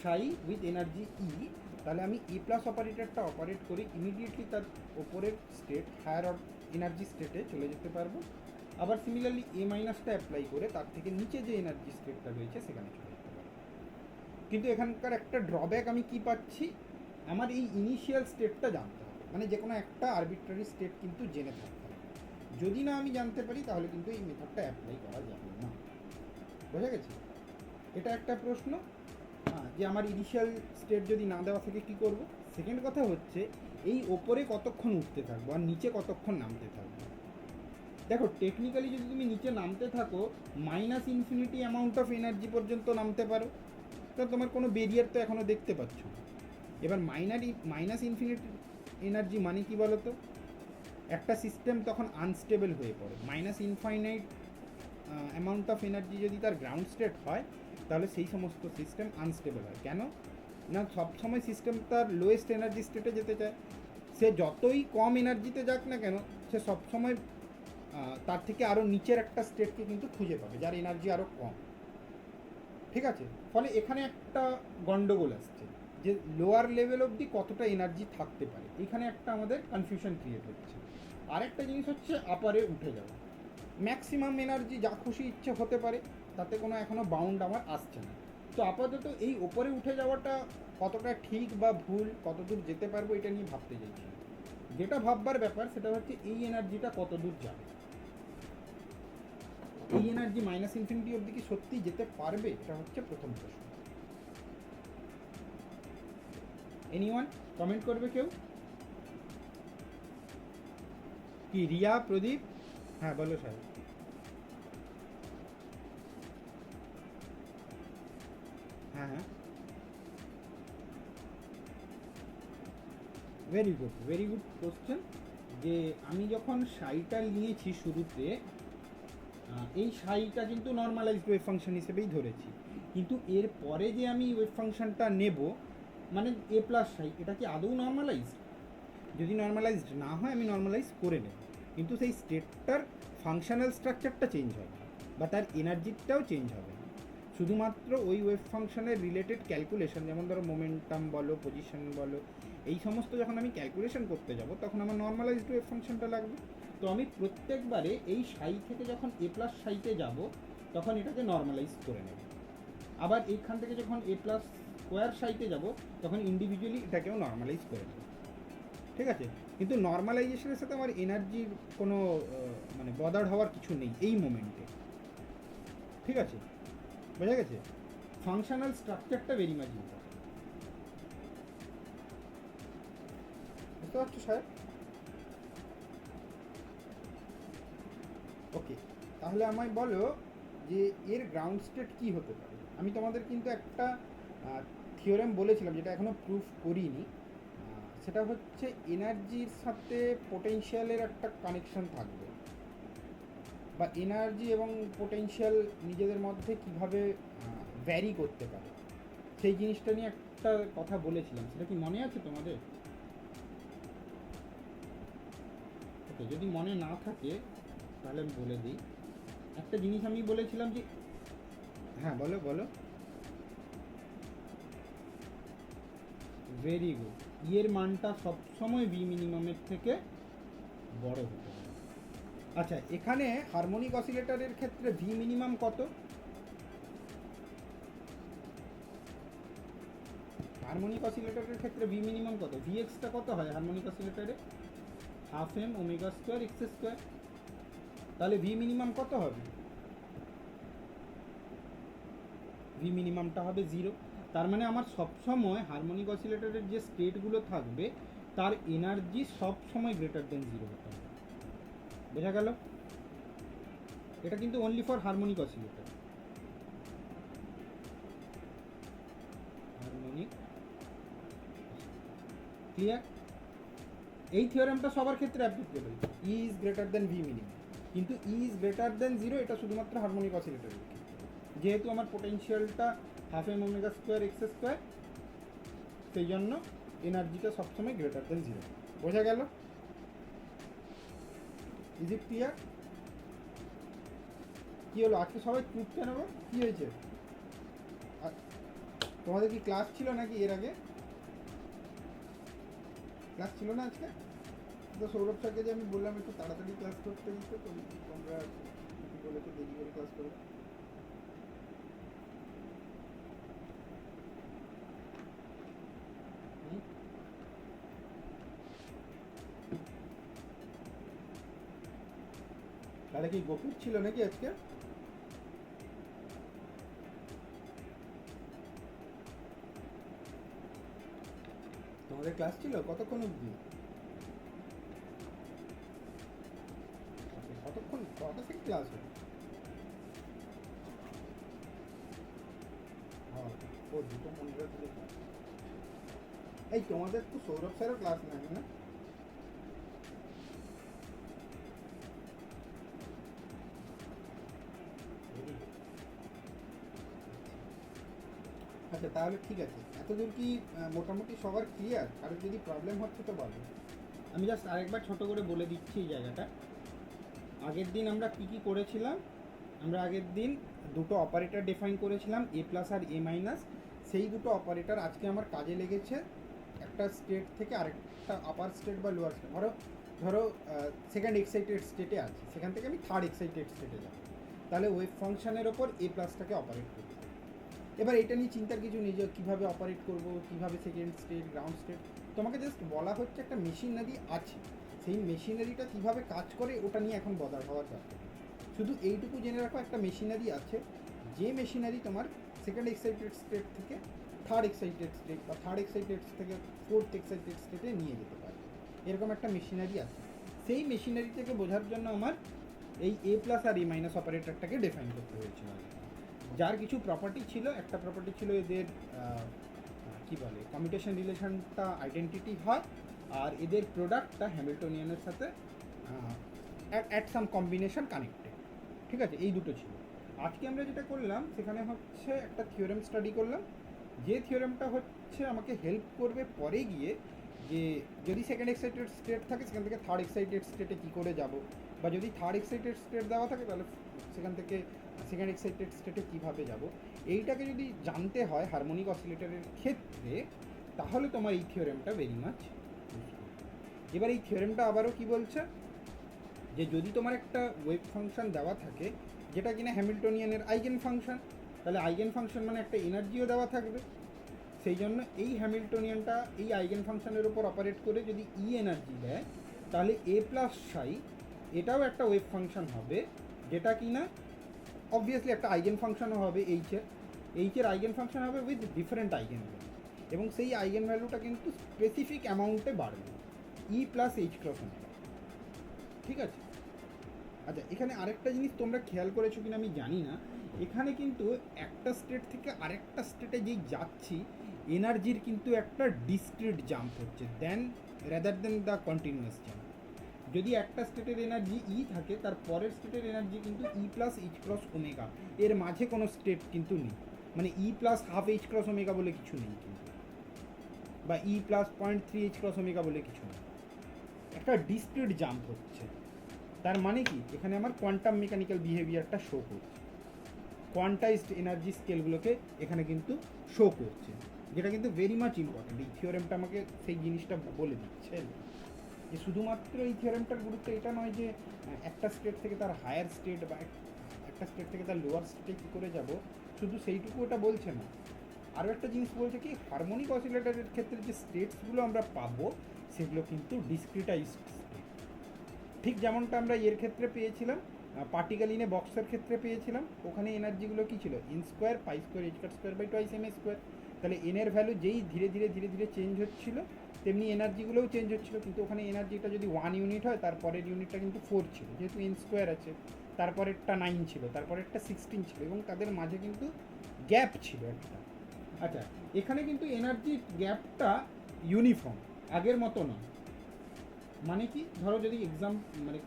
সাই উইথ এনার্জি ই, তাহলে আমি এ প্লাস অপারেটরটা অপারেট করে ইমিডিয়েটলি তার ওপরের স্টেট হায়ার এনার্জি স্টেটে চলে যেতে পারবো। আবার সিমিলারলি এ মাইনাসটা অ্যাপ্লাই করে তার থেকে নিচে যে এনার্জি স্টেটটা রয়েছে সেখানে চলে যেতে পারবো। কিন্তু এখানকার একটা ড্রব্যাক আমি কি পাচ্ছি, আমার এই ইনিশিয়াল স্টেটটা জানতে হবে, মানে যে কোনো একটা আরবিট্রারি স্টেট কিন্তু জেনে থাকতে হবে। যদি না আমি জানতে পারি তাহলে কিন্তু এই মেথডটা অ্যাপ্লাই করা যাবে না। বোঝা গেছে? এটা একটা প্রশ্ন। হ্যাঁ, যে আমার ইনিশিয়াল স্টেট যদি না দেওয়া থাকে কী করব। সেকেন্ড কথা হচ্ছে এই ওপরে কতক্ষণ উঠতে থাকবো আর নিচে কতক্ষণ নামতে থাকবো। দেখো টেকনিক্যালি যদি তুমি নিচে নামতে থাকো minus infinity amount of energy পর্যন্ত নামতে পারো, তো তোমার কোনো বেরিয়ার তো এখনও দেখতে পাচ্ছ না। এবার মাইনাস ইনফিনিটি এনার্জি মানে কি বলো তো, একটা সিস্টেম তখন আনস্টেবল হয়ে পড়ে। Minus infinite amount of energy যদি তার গ্রাউন্ড স্টেট হয়, তাহলে সেই সমস্ত সিস্টেম আনস্টেবল হয়। কেন না, সবসময় সিস্টেম তার লোয়েস্ট এনার্জি স্টেটে যেতে চায়। সে যতই কম এনার্জিতে যাক না কেন, সে সবসময় তার থেকে আরও নিচের একটা স্টেটকে কিন্তু খুঁজে পাবে যার এনার্জি আরও কম। ঠিক আছে, ফলে এখানে একটা গন্ডগোল আসছে যে লোয়ার লেভেল অবধি কতটা এনার্জি থাকতে পারে, এখানে একটা আমাদের কনফিউশন ক্রিয়েট হচ্ছে। আরেকটা জিনিস হচ্ছে আপারে উঠে যাওয়া, ম্যাক্সিমাম এনার্জি যা খুশি ইচ্ছে হতে পারে, তাতে কোনো এখনও বাউন্ড আমার আসছে না। তো আপাতত এই ওপরে উঠে যাওয়াটা কতটা ঠিক বা ভুল, কত দূর যেতে পারবো, এটা নিয়ে ভাবতে চাইছি। যেটা ভাববার ব্যাপার সেটা হচ্ছে এই এনার্জিটা কত দূর যাবে, এই এনার্জি মাইনাস ইনফিনিটি অবধি কি সত্যিই যেতে পারবে, এটা হচ্ছে প্রথম প্রশ্ন। এনিওয়ান কমেন্ট করবে কেউ? কি রিয়া, প্রদীপ? হ্যাঁ বলো সাহেব। হ্যাঁ হ্যাঁ, ভেরি গুড কোশ্চেন। যে আমি যখন সাইটা নিয়েছি শুরুতে, এই সাইটা কিন্তু নর্মালাইজড ওয়েভ ফাংশন হিসেবেই ধরেছি, কিন্তু এর পরে যে আমি ওয়েভ ফাংশনটা নেব, মানে এ প্লাস সাই, এটা কি আদৌ নর্মালাইজড? যদি নর্মালাইজড না হয় আমি নর্মালাইজ করে নেব, কিন্তু সেই স্টেটটার ফাংশনাল স্ট্রাকচারটা চেঞ্জ হবে বা তার এনার্জিটাও চেঞ্জ হবে না। শুধুমাত্র ওই ওয়েভ ফাংশনের রিলেটেড ক্যালকুলেশন, যেমন ধরো মোমেন্টাম বলো, পজিশন বলো, এই সমস্ত যখন আমি ক্যালকুলেশন করতে যাব তখন আমার নর্মালাইজড ওয়েভ ফাংশনটা লাগবে। তো আমি প্রত্যেকবারে এই সাই থেকে যখন এ প্লাস সাইতে যাব তখন এটাকে নর্মালাইজ করে নেব, আবার এইখান থেকে যখন এ প্লাস স্কোয়ার সাইতে যাব তখন ইন্ডিভিজুয়ালি এটাকেও নর্মালাইজ করে নেব। ঠিক আছে, কিন্তু নর্মালাইজেশনের সাথে আমার এনার্জির কোনো মানে বদার হওয়ার কিছু নেই এই মোমেন্টে। ঠিক আছে, বোঝা গেছে? ফাংশনাল স্ট্রাকচারটা ভেরি মাচ ইম্পর্টেন্ট। বুঝতে পারছো স্যার? ওকে, তাহলে আমায় বলো যে এর গ্রাউন্ড স্টেট কী হতে পারে। আমি তোমাদের কিন্তু একটা থিওরেম বলেছিলাম, যেটা এখনও প্রুফ করিনি। সেটা হচ্ছে এনার্জির সাথে পোটেনশিয়ালের একটা কানেকশন থাকবে, বা এনার্জি এবং পোটেনশিয়াল নিজেদের মধ্যে কিভাবে ভ্যারি করতে পারে, সেই জিনিসটা নিয়ে একটা কথা বলেছিলাম। সেটা কি মনে আছে তোমাদের? ওকে, যদি মনে না থাকে তাহলে আমি বলে দিই। একটা জিনিস আমি বলেছিলাম যে, হ্যাঁ বলো বলো। ভেরি গুড, এর মানটা সবসময় ভি মিনিমামের থেকে বড় হতে হবে। আচ্ছা, এখানে হারমোনিক অসিলেটরের ক্ষেত্রে ভি মিনিমাম কত? হারমোনিক অসিলেটরের ক্ষেত্রে ভি মিনিমাম কত? ভি এক্সটা কত হয় হারমোনিক অসিলেটরে? Half M omega square x square. তাহলে ভি মিনিমাম কত হবে? ভি মিনিমামটা হবে 0। তার মানে আমার সবসময় হারমোনিক অসিলেটরের যে স্টেটগুলো থাকবে তার এনার্জি সবসময় গ্রেটার দেন 0 হতে হবে। বোঝা গেল? এটা কিন্তু only for harmonic oscillator. Harmonic, clear? এই থিওরেমটা সবার ক্ষেত্রে applicable. E is greater than V minimum, কিন্তু ই ইজ গ্রেটার দেন 0 এটা শুধুমাত্র হারমোনিক অসিলেটরের ক্ষেত্রে। যেহেতু আমার পোটেনশিয়ালটা half M omega square x square, সেই জন্য এনার্জিটা সবসময় গ্রেটার দেন 0। বোঝা গেল? Is it clear? কী হলো আজকে সবাই চুপ কেন গো? কী হয়েছে? তোমাদের কি ক্লাস ছিল নাকি এর আগে? ক্লাস ছিল না আজকে? তো সৌরভ স্যারকে যে আমি বললাম একটু তাড়াতাড়ি ক্লাস করতে দিতে, তো তোমরা বলেছো দেরি করে ক্লাস করো। তাহলে কি গোপুর ছিল নাকি আজকে? তোমাদের ক্লাস ছিল কতক্ষণ অবধি? কতক্ষণ, কটা থেকে ক্লাস হয়? হ্যাঁ, ও দুটো 15 থেকে ক্লাস। এই তোমাদের তো সৌরভ স্যারও ক্লাস নেয় না? আচ্ছা তাহলে ঠিক আছে, এতদূর কি মোটামুটি সবার ক্লিয়ার? আর যদি প্রবলেম হচ্ছে তো বলো। আমি জাস্ট আরেকবার ছোট করে বলে দিচ্ছি এই জায়গাটা। আগের দিন আমরা কি কি করেছিলাম, আমরা আগের দিন দুটো অপারেটর ডিফাইন করেছিলাম, এ প্লাস আর এ মাইনাস। সেই দুটো অপারেটর আজকে আমার কাজে লেগেছে একটা স্টেট থেকে আরেকটা আপার স্টেট বা লোয়ার স্টেট, ধরো ধরো সেকেন্ড এক্সাইটেড স্টেটে আছে, সেখান থেকে আমি থার্ড এক্সাইটেড স্টেটে যাব, তাহলে ওয়েভ ফাংশনের ওপর এ প্লাসটাকে অপারেট করব। এবার এটা নিয়ে চিন্তার কিছু নেই যে কীভাবে অপারেট করব, কীভাবে সেকেন্ড স্টেট গ্রাউন্ড স্টেট, তোমাকে জাস্ট বলা হচ্ছে একটা মেশিনারি আছে, সেই মেশিনারিটা কীভাবে কাজ করে ওটা নিয়ে এখন বদার হওয়ার দরকার নেই। শুধু এইটুকু জেনে রাখো একটা মেশিনারি আছে, যে মেশিনারি তোমার সেকেন্ড এক্সাইটেড স্টেট থেকে থার্ড এক্সাইটেড স্টেট বা থার্ড এক্সাইটেড থেকে ফোর্থ এক্সাইটেড স্টেটে নিয়ে যেতে পারে, এরকম একটা মেশিনারি আছে। সেই মেশিনারি থেকে বোঝার জন্য আমার এই এ প্লাস আর এ মাইনাস অপারেটরটাকে ডিফাইন করতে হয়েছিল। যার কিছু প্রপার্টি ছিল, একটা প্রপার্টি ছিল এদের কি বলে কমিউটেশন রিলেশনটা আইডেন্টিটি হয়, আর এদের প্রোডাক্টটা হ্যামিল্টনিয়ানের সাথে অ্যাট সাম কম্বিনেশন কানেক্টেড। ঠিক আছে, এই দুটো ছিল। আজকে আমরা যেটা করলাম সেখানে হচ্ছে একটা থিওরেম স্টাডি করলাম, যে থিওরেমটা হচ্ছে আমাকে হেল্প করবে পরে গিয়ে যে যদি সেকেন্ড এক্সাইটেড স্টেট থাকে সেখান থেকে থার্ড এক্সাইটেড স্টেটে কী করে যাব, বা যদি থার্ড এক্সাইটেড স্টেট দেওয়া থাকে তাহলে সেখান থেকে সেকেন্ড এক্সাইটেড স্টেটে কীভাবে যাব। এইটাকে যদি জানতে হয় হারমোনিক অসিলেটরের ক্ষেত্রে, তাহলে তোমার এই থিওরেমটা ভেরি মাচ ইউজফুল। এবার এই থিওরেমটা আবারও কি বলছে, যে যদি তোমার একটা ওয়েভ ফাংশন দেওয়া থাকে যেটা কিনা হ্যামিল্টনিয়ানের আইগেন ফাংশন, তাহলে আইগেন ফাংশন মানে একটা এনার্জিও দেওয়া থাকবে। সেই জন্য এই হ্যামিল্টনিয়ানটা এই আইগেন ফাংশনের উপর অপারেট করে যদি ই এনার্জি দেয়, তাহলে এ প্লাস সাই এটাও একটা ওয়েভ ফাংশন হবে, যেটা কিনা অবভিয়াসলি একটা আইগেন ফাংশনও হবে এইচের আইগেন ফাংশন হবে উইথ ডিফারেন্ট আইগেন ভ্যালু, এবং সেই আইগেন ভ্যালুটা কিন্তু স্পেসিফিক অ্যামাউন্টে বাড়বে, ই প্লাস এইচ ক্রস ওমেগা। ঠিক আছে। আচ্ছা, এখানে আরেকটা জিনিস তোমরা খেয়াল করেছো কিনা আমি জানি না, এখানে কিন্তু একটা স্টেট থেকে আরেকটা স্টেটে যেই যাচ্ছি এনার্জির কিন্তু একটা ডিসক্রিট জাম্প হচ্ছে rather than the continuous jump. যদি একটা স্টেটের এনার্জি ই থাকে, তার পরের স্টেটের এনার্জি কিন্তু E plus H cross omega, এর মাঝে কোনো স্টেট কিন্তু নেই, মানে E plus half H cross omega বলে কিছু নেই কিন্তু, বা E plus 0.3 H cross omega বলে কিছু নেই, একটা ডিসক্রিট জাম্প হচ্ছে। তার মানে কি, এখানে আমার কোয়ান্টাম মেকানিক্যাল বিহেভিয়ারটা শো করছে, কোয়ান্টাইজড এনার্জি স্কেলগুলোকে এখানে কিন্তু শো করছে, যেটা কিন্তু ভেরি মাচ ইম্পর্টেন্ট। এই থিওরেমটা আমাকে সেই জিনিসটা বলে দিচ্ছে যে শুধুমাত্র এই থিওরেমটার গুরুত্ব এটা নয় যে একটা স্টেট থেকে তার হায়ার স্টেট বা একটা স্টেট থেকে তার লোয়ার স্টেটে কী করে যাব, শুধু সেইটুকু ওটা বলছে না। আরও একটা জিনিস বলছে কি, হারমোনিক অসিলেটরের ক্ষেত্রে যে স্টেটসগুলো আমরা পাবো সেগুলো কিন্তু ডিসক্রিটাইজড স্টেট, ঠিক যেমনটা আমরা এর ক্ষেত্রে পেয়েছিলাম, পার্টিকেল ইন এ বক্সের ক্ষেত্রে পেয়েছিলাম। ওখানে এনার্জিগুলো কী ছিল, N square pi square H cut square by twice M A square. তাহলে এনের ভ্যালু যেই ধীরে ধীরে ধীরে ধীরে চেঞ্জ হচ্ছিল, তেমনি এনার্জিগুলোও চেঞ্জ হচ্ছিলো, কিন্তু ওখানে এনার্জিটা যদি 1 ইউনিট হয় তারপরের ইউনিটটা কিন্তু 4 ছিল, যেহেতু এন স্কোয়ার আছে, তারপরেরটা 9 ছিল, তারপরেরটা 16 ছিল, এবং তাদের মাঝে কিন্তু গ্যাপ ছিল একটা। আচ্ছা, এখানে কিন্তু এনার্জির গ্যাপটা ইউনিফর্ম, আগের মতো নয়। মানে কি, ধরো যদি মানে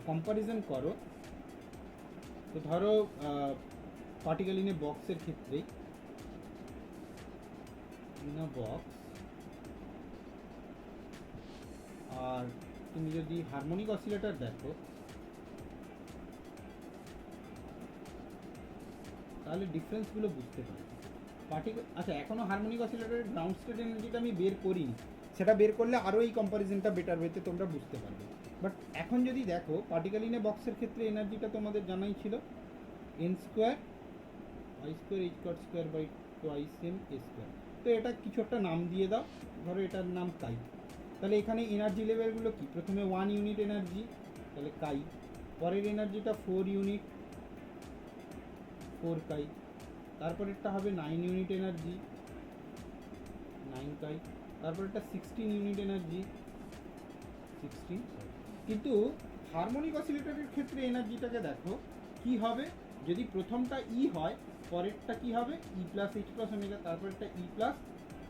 কম্পারিজন করো, তো ধরো পার্টিকেল ইন এ বক্সের ক্ষেত্রেই, ইন আ বক্স, আর তুমি যদি হারমোনিক অসিলেটর দেখো তাহলে ডিফারেন্সগুলো বুঝতে পারবে। আচ্ছা, এখনও হারমোনিক অসিলেটরের গ্রাউন্ড স্টেট এনার্জিটা আমি বের করিনি, সেটা বের করলে আরও এই কম্পারিজনটা বেটার ওয়েতে তোমরা বুঝতে পারবে। বাট এখন যদি দেখো পার্টিকেল ইন এ বক্সের ক্ষেত্রে এনার্জিটা তোমাদের জানাই ছিল N square I square H cut square by twice M A square. তো এটা কিছু একটা নাম দিয়ে দাও, ধরো এটার নাম কাই। তাহলে এখানে এনার্জি লেভেলগুলো কি, প্রথমে 1 ইউনিট এনার্জি, তাহলে কাই, পরের এনার্জিটা 4 ইউনিট 4 কাই, তারপরেরটা হবে 9 ইউনিট এনার্জি 9 কাই, তারপরেরটা 16 ইউনিট এনার্জি 16। কিন্তু হারমোনিক অসিলেটরের ক্ষেত্রে এনার্জিটাকে দেখো কি হবে, যদি প্রথমটা ই হয় পরেরটা কি হবে E plus H cross omega, তারপরেরটা ই প্লাস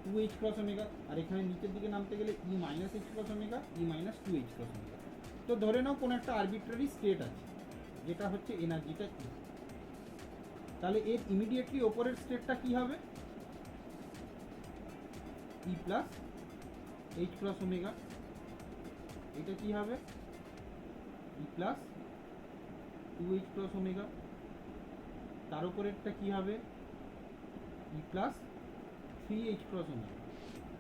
2 এইচ ক্রস ওমেগা, আর এখানে নিচের দিকে নামতে গেলে ই মাইনাস এইচ ক্রস ওমেগা, ই মাইনাস 2 এইচ ক্রস ওমেগা। তো ধরে নাও কোনো একটা আরবিট্রারি স্টেট আছে যেটা হচ্ছে এনার্জিটা ই, তাহলে এর ইমিডিয়েটলি ওপরের স্টেটটা কি হবে, E plus H cross omega, এটা কি হবে E plus 2h cross omega, তার উপরেরটা কি হবে E plus 3h cross omega.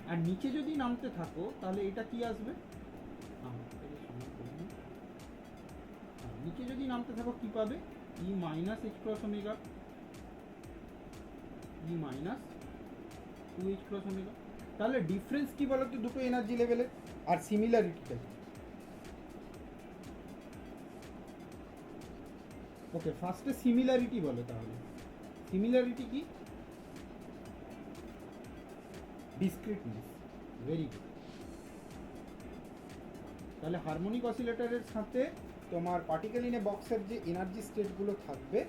আর নিচে যদি নামতে থাকো তাহলে এটা কি আসবে, নিচে যদি নামতে থাকো কি পাবে ই মাইনাস এইচ ক্রস ওমেগা, ই মাইনাস 2h ক্রস ওমেগা। তাহলে ডিফারেন্স কি বলো তো দুটো এনার্জি লেভেলে, আর সিমিলারিটিটা কি? ওকে, ফার্স্টে সিমিলারিটি বলো তাহলে। সিমিলারিটি কি? ডিসক্রিটনেস। Very good. তাহলে হারমোনিক অসিলেটরের সাথে তোমার পার্টিকেল ইন এ বক্সের যে এনার্জি স্টেটগুলো থাকবে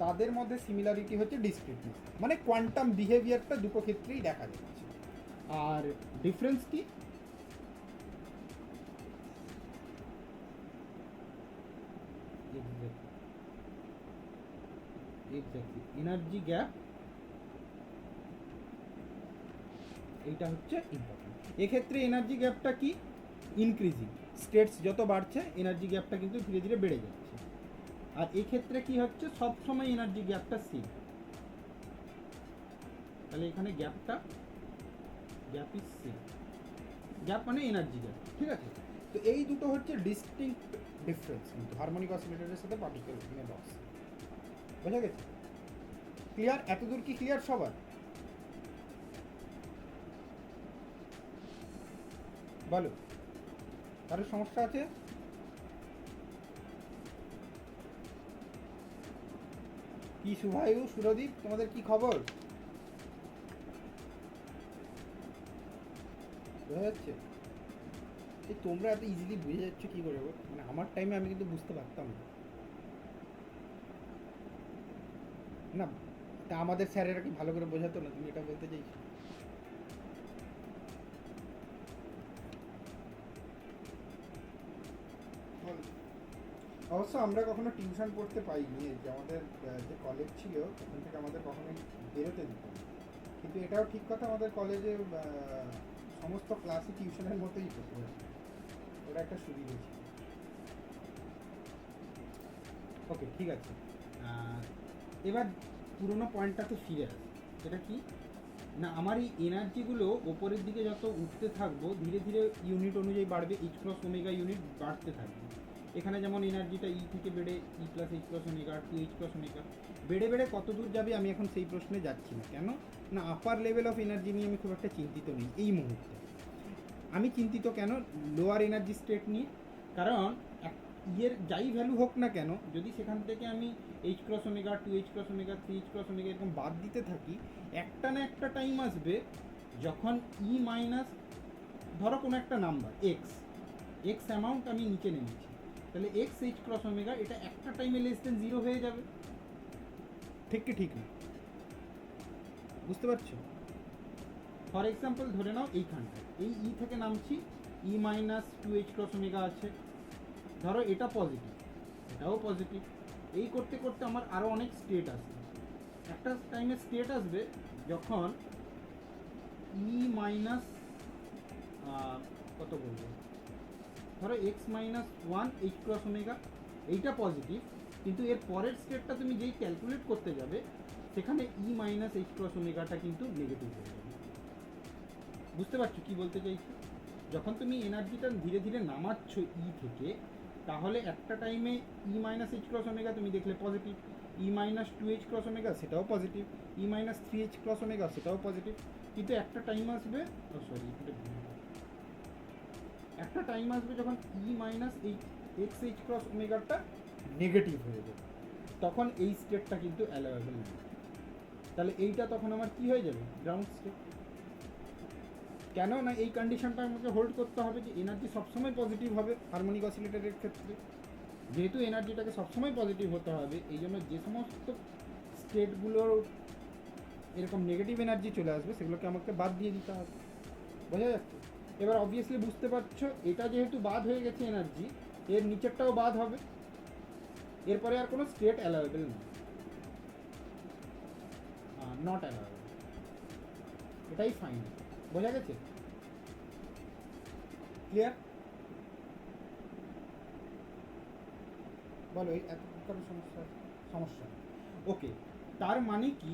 তাদের মধ্যে সিমিলারিটি হচ্ছে ডিসক্রিটনেস, মানে কোয়ান্টাম বিহেভিয়ারটা দুটো ক্ষেত্রেই দেখা যাচ্ছে। আর ডিফারেন্স কি? এক্স্যাক্টলি এনার্জি গ্যাপ, এইটা হচ্ছে ইম্পর্টেন্ট। এক্ষেত্রে এনার্জি গ্যাপটা কি? ইনক্রিজিং। স্টেটস যত বাড়ছে এনার্জি গ্যাপটা কিন্তু ধীরে ধীরে বেড়ে যাচ্ছে। আর এক্ষেত্রে কি হচ্ছে সবসময় এনার্জি গ্যাপটা সেম, তাহলে এখানে গ্যাপটা গ্যাপ ইজ সেম, গ্যাপ মানে এনার্জি গ্যাপ, ঠিক আছে? তো এই দুটো হচ্ছে ডিস্টিংক্ট ডিফারেন্স কিন্তু হারমোনিক অসিলেটরের সাথে পার্টিকেল ইন এ বক্স। বোঝা গেছে? ক্লিয়ার? এতদূর কি ক্লিয়ার সবার? বলো, কারোর সমস্যা আছে? কি শুভায়ু, সুরদীপ, তোমাদের কি খবর? বোঝা যাচ্ছে? এই তোমরা এত ইজিলি বুঝে যাচ্ছ কি করে গো? মানে আমার টাইমে আমি কিন্তু বুঝতে পারতাম না। না, তা আমাদের স্যারেরা কি ভালো করে বোঝাতো না? তুমি এটা বলতে চাইছো? অবশ্য আমরা কখনো টিউশন পড়তে পাইনি, এই যে আমাদের যে কলেজ ছিল তখন থেকে আমাদের কখনোই বেরোতে দিত না। কিন্তু এটাও ঠিক কথা, আমাদের কলেজে সমস্ত ক্লাসই টিউশনের মতোই হতো, ওটা একটা সুবিধা ছিল। ওকে, ঠিক আছে। এবার পুরোনো পয়েন্টটাতে ফিরে আসে, সেটা কি না আমার এই এনার্জিগুলো ওপরের দিকে যত উঠতে থাকবো ধীরে ধীরে ইউনিট অনুযায়ী বাড়বে, এইচ ক্রস ওমেগা ইউনিট বাড়তে থাকবে। এখানে যেমন এনার্জিটা ই থেকে বেড়ে E plus H cross omega, 2h cross omega বেড়ে বেড়ে কত দূর যাবে আমি এখন সেই প্রশ্নে যাচ্ছি না। কেন না, আপার লেভেল অফ এনার্জি নিয়ে আমি খুব একটা চিন্তিত নেই এই মুহূর্তে। আমি চিন্তিত কেন লোয়ার এনার্জি স্টেট নিয়ে, কারণ ইয়ের যাই ভ্যালু হোক না কেন যদি সেখান থেকে আমি H cross omega, 2h cross omega, 3h cross omega এরকম বাদ দিতে থাকি, একটা না একটা টাইম আসবে যখন ই মাইনাস ধরো কোনো একটা নাম্বার এক্স অ্যামাউন্ট আমি নিচে নেমেছি, তাহলে এক্স এইচ ক্রস ওমেগা এটা একটা টাইমে লেস দেন 0 হয়ে যাবে। ঠিক কি ঠিক না? বুঝতে পারছো? ফর এক্সাম্পল ধরে নাও এইখানটা এই ই থেকে নামছি, ই মাইনাস 2h ক্রস ওমেগা আছে, ধরো এটা পজিটিভ এটাও পজিটিভ, এই করতে করতে আমার আরও অনেক স্টেট আসবে। একটা টাইমে স্টেট আসবে যখন ই মাইনাস কত বলবো, ধরো x minus 1h cross omega এইটা পজিটিভ, কিন্তু এর পরের স্টেটটা তুমি যেই ক্যালকুলেট করতে যাবে সেখানে ই মাইনাস এইচ ক্রস ওমেগাটা কিন্তু নেগেটিভ হয়ে যাবে। বুঝতে পারছো কি বলতে চাইছি? যখন তুমি এনার্জিটা ধীরে ধীরে নামাচ্ছ ই থেকে, তাহলে একটা টাইমে E minus H cross omega তুমি দেখলে positive, E minus 2h cross omega সেটাও positive, E minus 3h cross omega সেটাও পজিটিভ, কিন্তু একটা টাইম আসবে একটা টাইম আসবে যখন E minus X H cross ওমেগাটা নেগেটিভ হয়ে যাবে, তখন এই স্টেটটা কিন্তু অ্যালাউয়েবল না। তাহলে এইটা তখন আমার কি হয়ে যাবে, গ্রাউন্ড স্টেট। কেন না এই কন্ডিশনটা আমাকে হোল্ড করতে হবে যে এনার্জি সবসময় পজিটিভ হবে হারমোনিক অসিলেটরের ক্ষেত্রে। যেহেতু এনার্জিটাকে সবসময় পজিটিভ হতে হবে, এই জন্য যে সমস্ত স্টেটগুলোর এরকম নেগেটিভ এনার্জি চলে আসবে সেগুলোকে আমাকে বাদ দিয়ে দিতে হবে। বোঝা যাচ্ছে? এবার অবভিয়াসলি বুঝতে পারছো এটা যেহেতু বাদ হয়ে গেছে এনার্জি, এর নিচেরটাও বাদ হবে, এরপরে আর কোনো স্টেট অ্যালাউয়েবল নেই, নট অ্যালাউয়েবল, এটাই ফাইনাল। বোঝা গেছে? ক্লিয়ার? বলো এই এত প্রকার সমস্যা ওকে। তার মানে কি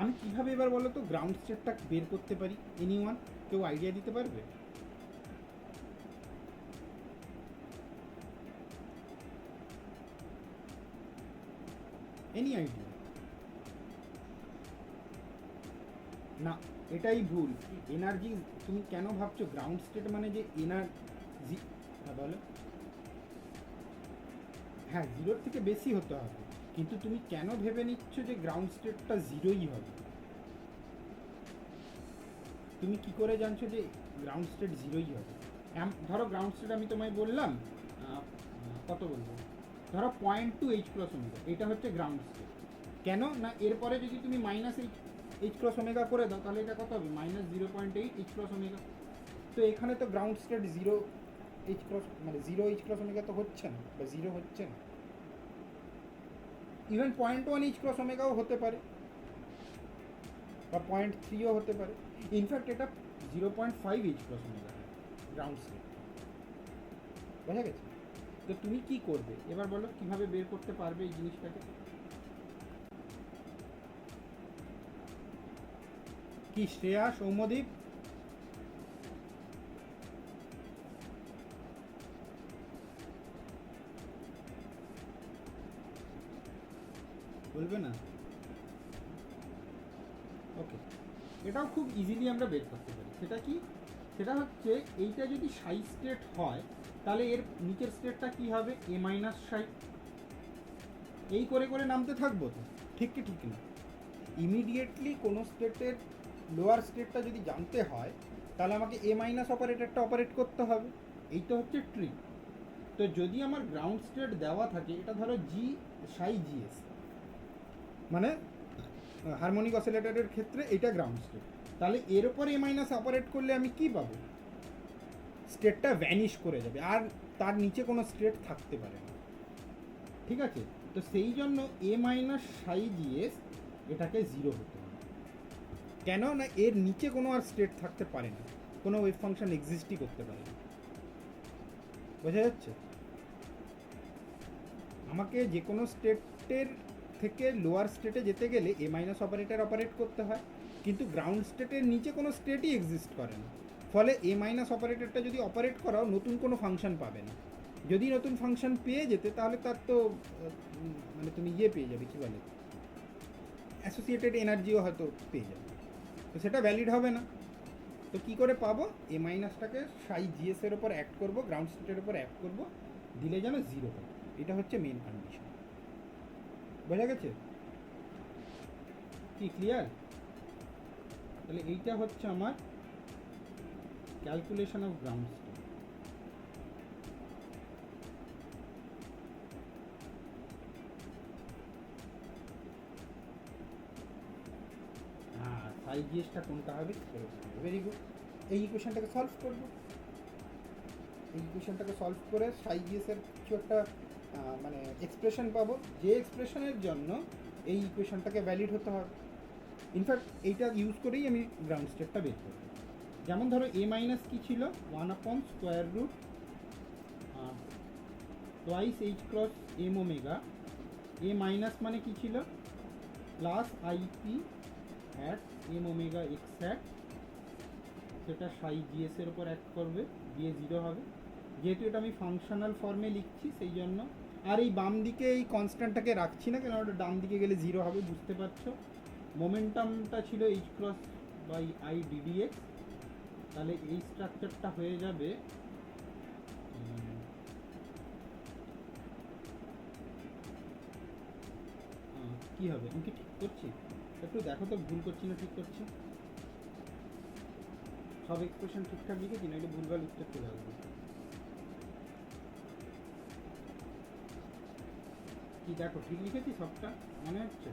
আমি কিভাবে এবার বলো তো গ্রাউন্ড স্টেটটা বের করতে পারি? এনিওয়ান কেউ আইডিয়া দিতে পারবে? Any idea? না, এটাই ভুল। এনার্জি তুমি কেন ভাবছো গ্রাউন্ড স্টেট মানে যে এনার্জি? হ্যাঁ বলো। হ্যাঁ, জিরোর থেকে বেশি হতে হবে, কিন্তু তুমি কেন ভেবে নিচ্ছ যে গ্রাউন্ড স্টেটটা জিরোই হবে? তুমি কি করে জানছো যে গ্রাউন্ড স্টেট জিরোই হবে? ধরো গ্রাউন্ড স্টেট আমি তোমায় বললাম কত বলবো, ধরো 0.2 এইচ ক্রস ওমেগা, এটা হচ্ছে গ্রাউন্ড স্টেট। কেন না এরপরে যদি তুমি মাইনাস এইচ ক্রস ওমেগা করে দাও তাহলে এটা কত হবে? -0.8 এইচ ক্রস ওমেগা। তো এখানে তো ground state zero H cross মানে জিরো এইচ ক্রস ওমেগা তো হচ্ছে না, বা জিরো হচ্ছে না। ইভেন 0.1 এইচ ক্রস ওমেগাও হতে পারে, বা 0.3ও হতে পারে। ইনফ্যাক্ট এটা 0.5 H cross omega ground state. বোঝা গেছে? তো তুমি কি করবে এবার বলো, কিভাবে বের করতে পারবে এই জিনিসটাকে? কি শ্রেয়া, সৌম্যদীপ? বলবে না? ওকে, এটাও খুব ইজিলি আমরা বের করতে পারি। সেটা কি? সেটা হচ্ছে এইটা যদি সাই স্টেট হয় তাহলে এর নিচের স্টেটটা কি হবে? এ মাইনাস সাই। এই করে করে নামতে থাকবো তো, ঠিক কি ঠিক না? ইমিডিয়েটলি কোনো স্টেটের লোয়ার স্টেটটা যদি জানতে হয় তাহলে আমাকে এ মাইনাস অপারেটরটা অপারেট করতে হবে। এই তো হচ্ছে ট্রিক। তো যদি আমার গ্রাউন্ড স্টেট দেওয়া থাকে, এটা ধরো জি সাই জিএস, মানে হারমোনিক অসিলেটরের ক্ষেত্রে এটা গ্রাউন্ড স্টেট, তাহলে এর উপর এ মাইনাস অপারেট করলে আমি কি পাবো? স্টেটটা ভ্যানিশ করে যাবে, আর তার নিচে কোনো স্টেট থাকতে পারে না। ঠিক আছে? তো সেই জন্য এ মাইনাস সাই জিএস এটাকে জিরো হতে হবে। কেন না এর নিচে কোনো আর স্টেট থাকতে পারে না, কোনো ওয়েভ ফাংশন এক্সিস্টই করতে পারে না। বোঝা যাচ্ছে? আমাকে যে কোনো স্টেটের থেকে লোয়ার স্টেটে যেতে গেলে এ মাইনাস অপারেটর অপারেট করতে হয়, কিন্তু গ্রাউন্ড স্টেটের নিচে কোনো স্টেটই এক্সিস্ট করে না। ফলে এ মাইনাস অপারেটরটা যদি অপারেট করাও নতুন কোনো ফাংশন পাবে না। যদি নতুন ফাংশন পেয়ে যেতে তাহলে তার তো মানে তুমি ইয়ে পেয়ে যাবে, কী বলে, অ্যাসোসিয়েটেড এনার্জিও হয়তো পেয়ে যাবে, তো সেটা ভ্যালিড হবে না। তো কী করে পাবো? এ মাইনাসটাকে সাই জিএস এর ওপর অ্যাক্ট করবো, গ্রাউন্ড স্টেটের ওপর অ্যাক্ট করবো, দিলে যেন জিরো হয়। এটা হচ্ছে মেন কন্ডিশন। বোঝা গেছে? কি ক্লিয়ার? তাহলে এইটা হচ্ছে আমার ক্যালকুলেশন অফ গ্রাউন্ড স্টেট। হ্যাঁ, সাই জিএসটা কোনটা হবে? Very good. এই ইকুয়েশনটাকে সলভ করবো। এই ইকুয়েশনটাকে সলভ করে সাই জিএসের কিছু একটা মানে এক্সপ্রেশন পাবো, যে এক্সপ্রেশনের জন্য এই ইকুয়েশনটাকে ভ্যালিড হতে হবে। ইনফ্যাক্ট এইটা ইউজ করেই আমি গ্রাউন্ড স্টেটটা বের করব। যেমন ধরো এ মাইনাস কী ছিল? 1/√² twice H cross M omega. A minus মানে কী ছিল? Plus i p hat M omega X hat, সেটা সাই জিএস এর ওপর অ্যাক্ট করবে, দিয়ে জিরো হবে। যেহেতু এটা আমি ফাংশনাল ফর্মে লিখছি সেই জন্য, আর এই বাম দিকে এই কনস্ট্যান্টটাকে রাখছি না, কেন ওটা ডান দিকে গেলে জিরো হবে, বুঝতে পারছো। মোমেন্টামটা ছিল H cross by I D D X, তাহলে এই স্ট্রাকচারটা হয়ে যাবে কি হবে? আমি কি ঠিক করছি? একটু দেখো তো ভুল করছি না ঠিক করছি। সব এক্সপ্রেশন ঠিকঠাক লিখেছি, না এটা ভুলভাল উত্তর চলে আসবে। কি দেখো ঠিক লিখেছি সবটা? মনে হচ্ছে?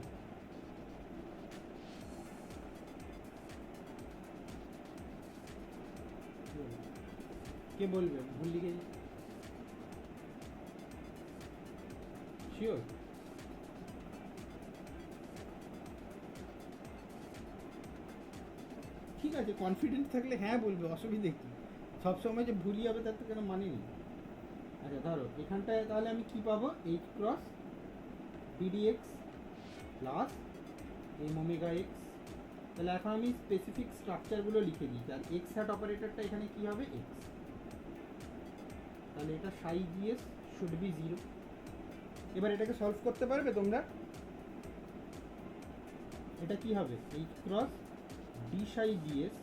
কে বলবে ভুল লিখেছি? শিওর? ঠিক আছে, কনফিডেন্ট থাকলে হ্যাঁ বলবে, অসুবিধে কী? সবসময় যে ভুলই হবে তার তো কোনো মানে নেই। আচ্ছা ধরো এখানটায় তাহলে আমি কি পাবো, H cross D D X plus M omega X. তাহলে এখন আমি স্পেসিফিক স্ট্রাকচারগুলো লিখে দিই, আর এক্স হ্যাট অপারেটরটা এখানে কি হবে, এক্স। তাহলে এটা সাই জিএস শুড বি 0। এবার এটাকে সলভ করতে পারবে তোমরা? এটা কি হবে, H cross D psi G S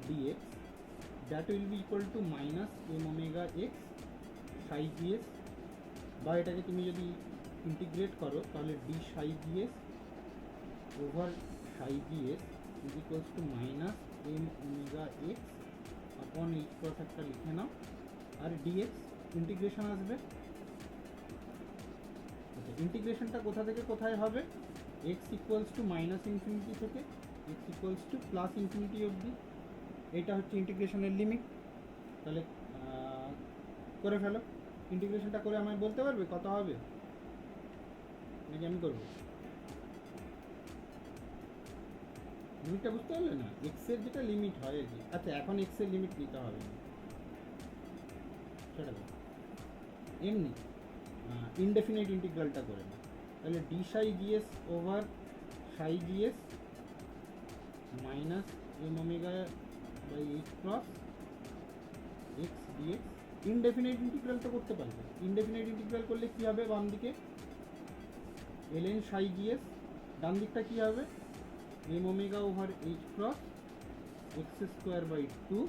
D X that will be equal to minus M omega X psi G S, বা এটাকে তুমি যদি ইন্টিগ্রেট করো তাহলে D psi G S over psi G S is equals to minus M omega X upon H cross একটা লিখে নাও, আর dx integration আসবে। আচ্ছা ইন্টিগ্রেশনটা কোথা থেকে কোথায় হবে, X equals to minus infinity থেকে X equals to plus infinity অবধি, এটা হচ্ছে ইন্টিগ্রেশনের লিমিট। তাহলে করে ফেলো, ইন্টিগ্রেশনটা করে আমায় বলতে পারবে কত হবে, নাকি আমি করবো? লিমিটটা বুঝতে পারলে না, এক্সের যেটা লিমিট হয় আর কি। আচ্ছা এখন এক্সের লিমিট নিতে হবে না, সেটা এমনি ইনডেফিনাইট ইন্টিগ্রালটা করে না। তাহলে D psi G S over psi G S minus M omega by H cross X D X. Indefinite integral তো করতে পারবে, ইনডেফিনাইট ইন্টিগ্রাল করলে কী হবে, বাম দিকে এলএন সাই জিএস, ডান দিকটা কী হবে, M omega over H cross X square by 2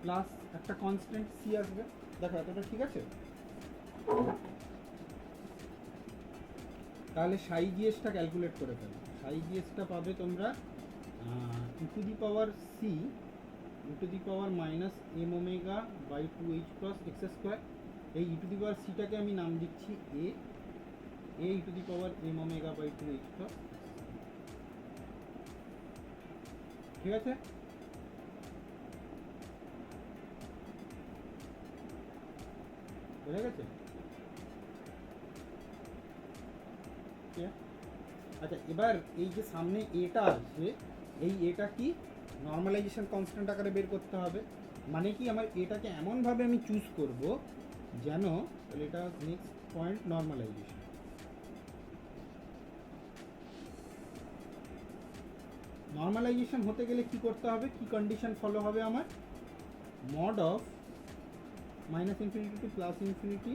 plus একটা কনস্ট্যান্ট সি আসবে। দেখো এতটা ঠিক আছে? তাহলে সাই জিএসটা ক্যালকুলেট করে ফেলো। সাই জিএসটা পাবে তোমরা E to the power C E to the power minus M omega by 2 H cross X square. এই ই টু দি পাওয়ার সিটাকে আমি নাম দিচ্ছি A E to the power M omega by 2 H cross. ঠিক আছে? বোঝা গেছে? আচ্ছা এবার এই যে সামনে এটা আসছে, এই এটা কি নর্মালাইজেশন কনস্ট্যান্ট আকারে বের করতে হবে। মানে কি, আমার এটাকে এমনভাবে আমি চুজ করব যেন, তাহলে এটা নেক্সট পয়েন্ট নর্মালাইজেশন। নর্মালাইজেশন হতে গেলে কি করতে হবে, কি কন্ডিশন ফলো হবে আমার, mod of minus infinity to plus infinity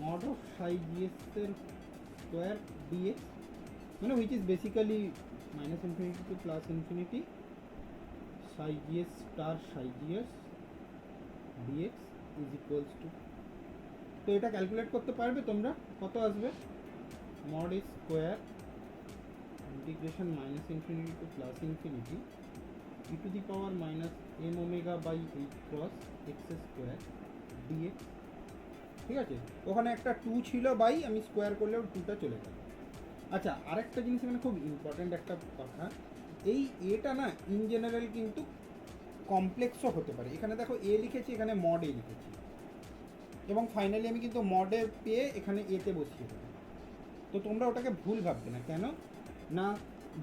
mod of psi G S এর স্কোয়ার ডিএক্স, মানে which is basically minus infinity to plus infinity psi G S star psi G S D X is equals to. তো এটা calculate করতে পারবে তোমরা, কত আসবে, mod A square integration minus infinity to plus infinity E to the power minus M omega by H cross X square D X. ঠিক আছে, ওখানে একটা 2 ছিল বাই, আমি স্কোয়ার করলেও 2টা চলে গেল। আচ্ছা আরেকটা জিনিস এখানে খুব ইম্পর্ট্যান্ট একটা কথা, এই এটা না ইন জেনারেল কিন্তু কমপ্লেক্সও হতে পারে। এখানে দেখো এ লিখেছি, এখানে মড এ লিখেছি, এবং ফাইনালি আমি কিন্তু মডে পেয়ে এখানে এতে বসিয়ে দেবো। তো তোমরা ওটাকে ভুল ভাববে না, কেন না,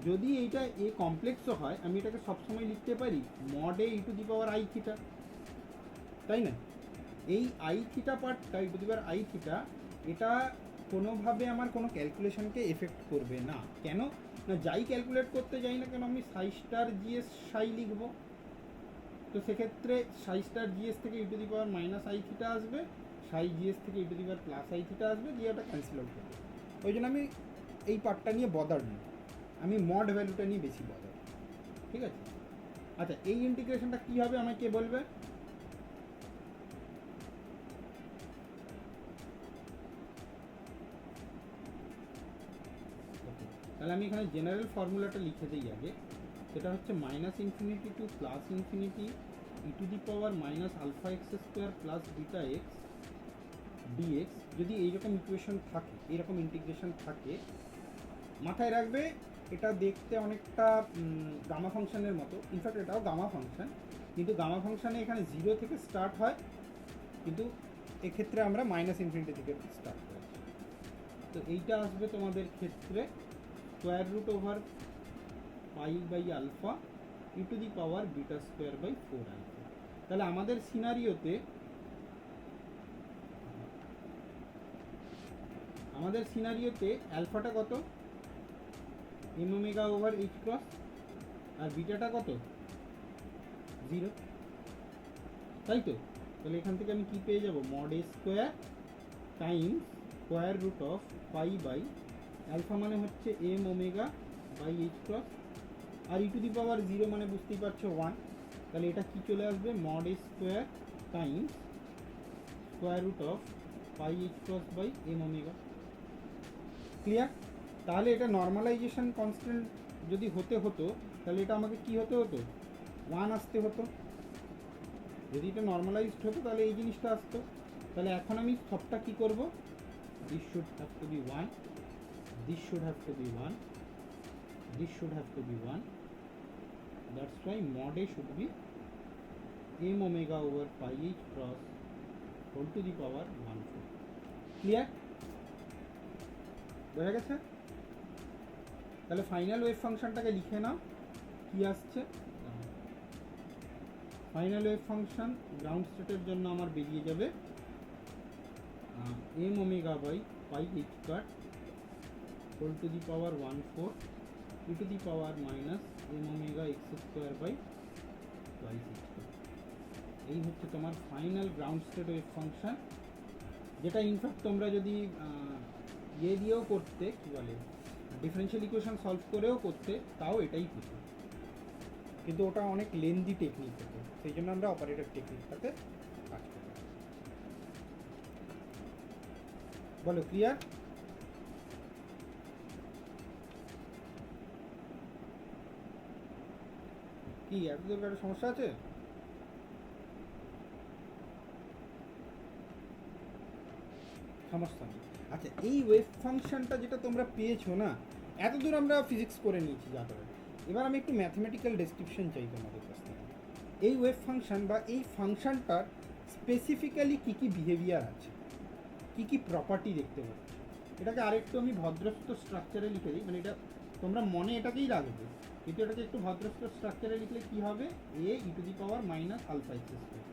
যদি এইটা এ কমপ্লেক্সও হয় আমি এটাকে সবসময় লিখতে পারি mod A E to the power I theta, তাই না? এই আই থিটা পার্টটা E to the power I theta, এটা কোনোভাবে আমার কোনো ক্যালকুলেশনকে এফেক্ট করবে না। কেন না, যাই ক্যালকুলেট করতে যাই না কেন আমি সাই স্টার জিএস সাই লিখব, তো সেক্ষেত্রে সাই স্টার জিএস থেকে E to the power minus I theta আসবে, সাই জিএস থেকে E to the power plus I theta আসবে, দিয়ে ওটা ক্যান্সেল আউট করবে। ওই জন্য আমি এই পার্টটা নিয়ে বদার নিই, আমি মড ভ্যালুটা নিয়ে বেশি বদার। ঠিক আছে? আচ্ছা এই ইন্টিগ্রেশনটা কী হবে আমায় কে বলবে? তাহলে আমি এখানে জেনারেল ফর্মুলাটা লিখে দিই আগে, সেটা হচ্ছে minus infinity to plus infinity E to the power minus alpha x square plus beta X D X. যদি এইরকম ইকুয়েশন থাকে, এইরকম ইন্টিগ্রেশন থাকে, মাথায় রাখবে এটা দেখতে অনেকটা গামা ফাংশনের মতো। ইনফ্যাক্ট এটাও গামা ফাংশন, কিন্তু গামা ফাংশানে এখানে 0 থেকে স্টার্ট হয়, কিন্তু এক্ষেত্রে আমরা মাইনাস ইনফিনিটি থেকে স্টার্ট করেছি। তো এইটা আসবে তোমাদের ক্ষেত্রে square root over pi by alpha E to the power beta square by 4 alpha. তাহলে আমাদের সিনারিওতে অ্যালফাটা কত, M omega over H cross, আর বিটাটা কত, 0, তাই তো? তাহলে এখান থেকে আমি কি পেয়ে যাব, mod A square times square root of pi by alpha মানে হচ্ছে M omega by H cross, আর ই টু দি পাওয়ার 0 মানে বুঝতেই পারছো 1, তাহলে এটা কি চলে আসবে, mod A square times square root of pi H cross by M omega. Clear? তাহলে এটা নর্মালাইজেশন কনস্ট্যান্ট যদি হতো তাহলে এটা আমাকে কি হতে হতো, 1 আসতে হতো। যদি এটা নর্মালাইজড হতো তাহলে এই জিনিসটা আসতো। তাহলে এখন আমি সবটা কি করব, this should have to be 1, this should have to be 1, this should have to be 1, that's why mod A should be M omega over pi H cross whole to the power 1/4। Clear? বোঝা গেছে? তাহলে final wave ফাংশনটাকে লিখে নাও, কি আসছে, final wave function ground স্টেটের জন্য আমার বেরিয়ে যাবে m omega by pi h cut whole to the power 1/4 e to the power minus M omega x square by twice h cut. এই হচ্ছে তোমার final ground state wave function, যেটা in fact তোমরা যদি ইয়ে দিয়েও করতে, কি বলে, ডিফারেনশিয়াল ইকুয়েশন সলভ করেও করতে, তাও এটাই হতো, কিন্তু ওটা অনেক লেন্দি টেকনিক হতো, সেই জন্য আমরা অপারেটর টেকনিকটাতে কাজ করি। বলো, ক্লিয়ার? কি এত দূর একটা সমস্যা আছে? সমস্যা নেই। আচ্ছা, এই ওয়েভ ফাংশনটা যেটা তোমরা পেয়েছো না, এত দূর আমরা ফিজিক্স করে নিয়েছি যা করে, এবার আমি একটু ম্যাথমেটিক্যাল ডেসক্রিপশন চাই তোমাদের কাছ থেকে। এই ওয়েভ ফাংশন বা এই ফাংশনটার স্পেসিফিক্যালি কী কী বিহেভিয়ার আছে, কী কী প্রপার্টি দেখতে পাচ্ছ, এটাকে আরেকটু আমি ভদ্রস্থ স্ট্রাকচারে লিখে দিই, মানে এটা তোমরা মনে এটাকেই রাখবে, কিন্তু এটাকে একটু ভদ্রস্থ স্ট্রাকচারে লিখলে কী হবে, A E to the power minus alpha x square.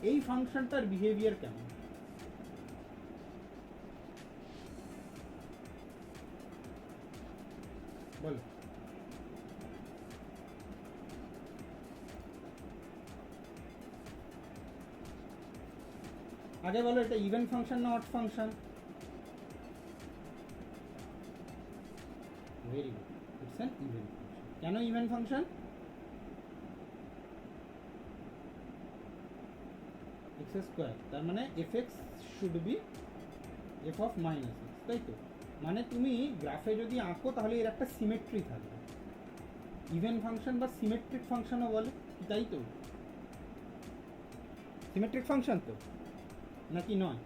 এই ফাংশনটার বিহেভিয়ার কেমন, বলো? আগে বলো, এটা ইভেন ফাংশন না odd function? Very good, it's an even function. কেন ইভেন ফাংশন? এক্স স্কোয়ার, তার মানে f x should be f of minus x, তাই তো? মানে তুমি গ্রাফে যদি আঁকো তাহলে এর একটা সিমেট্রি থাকবে, ইভেন ফাংশন বা সিমেট্রিক ফাংশনও বলে, তাই তো? সিমেট্রিক ফাংশন তো নাকি নয়?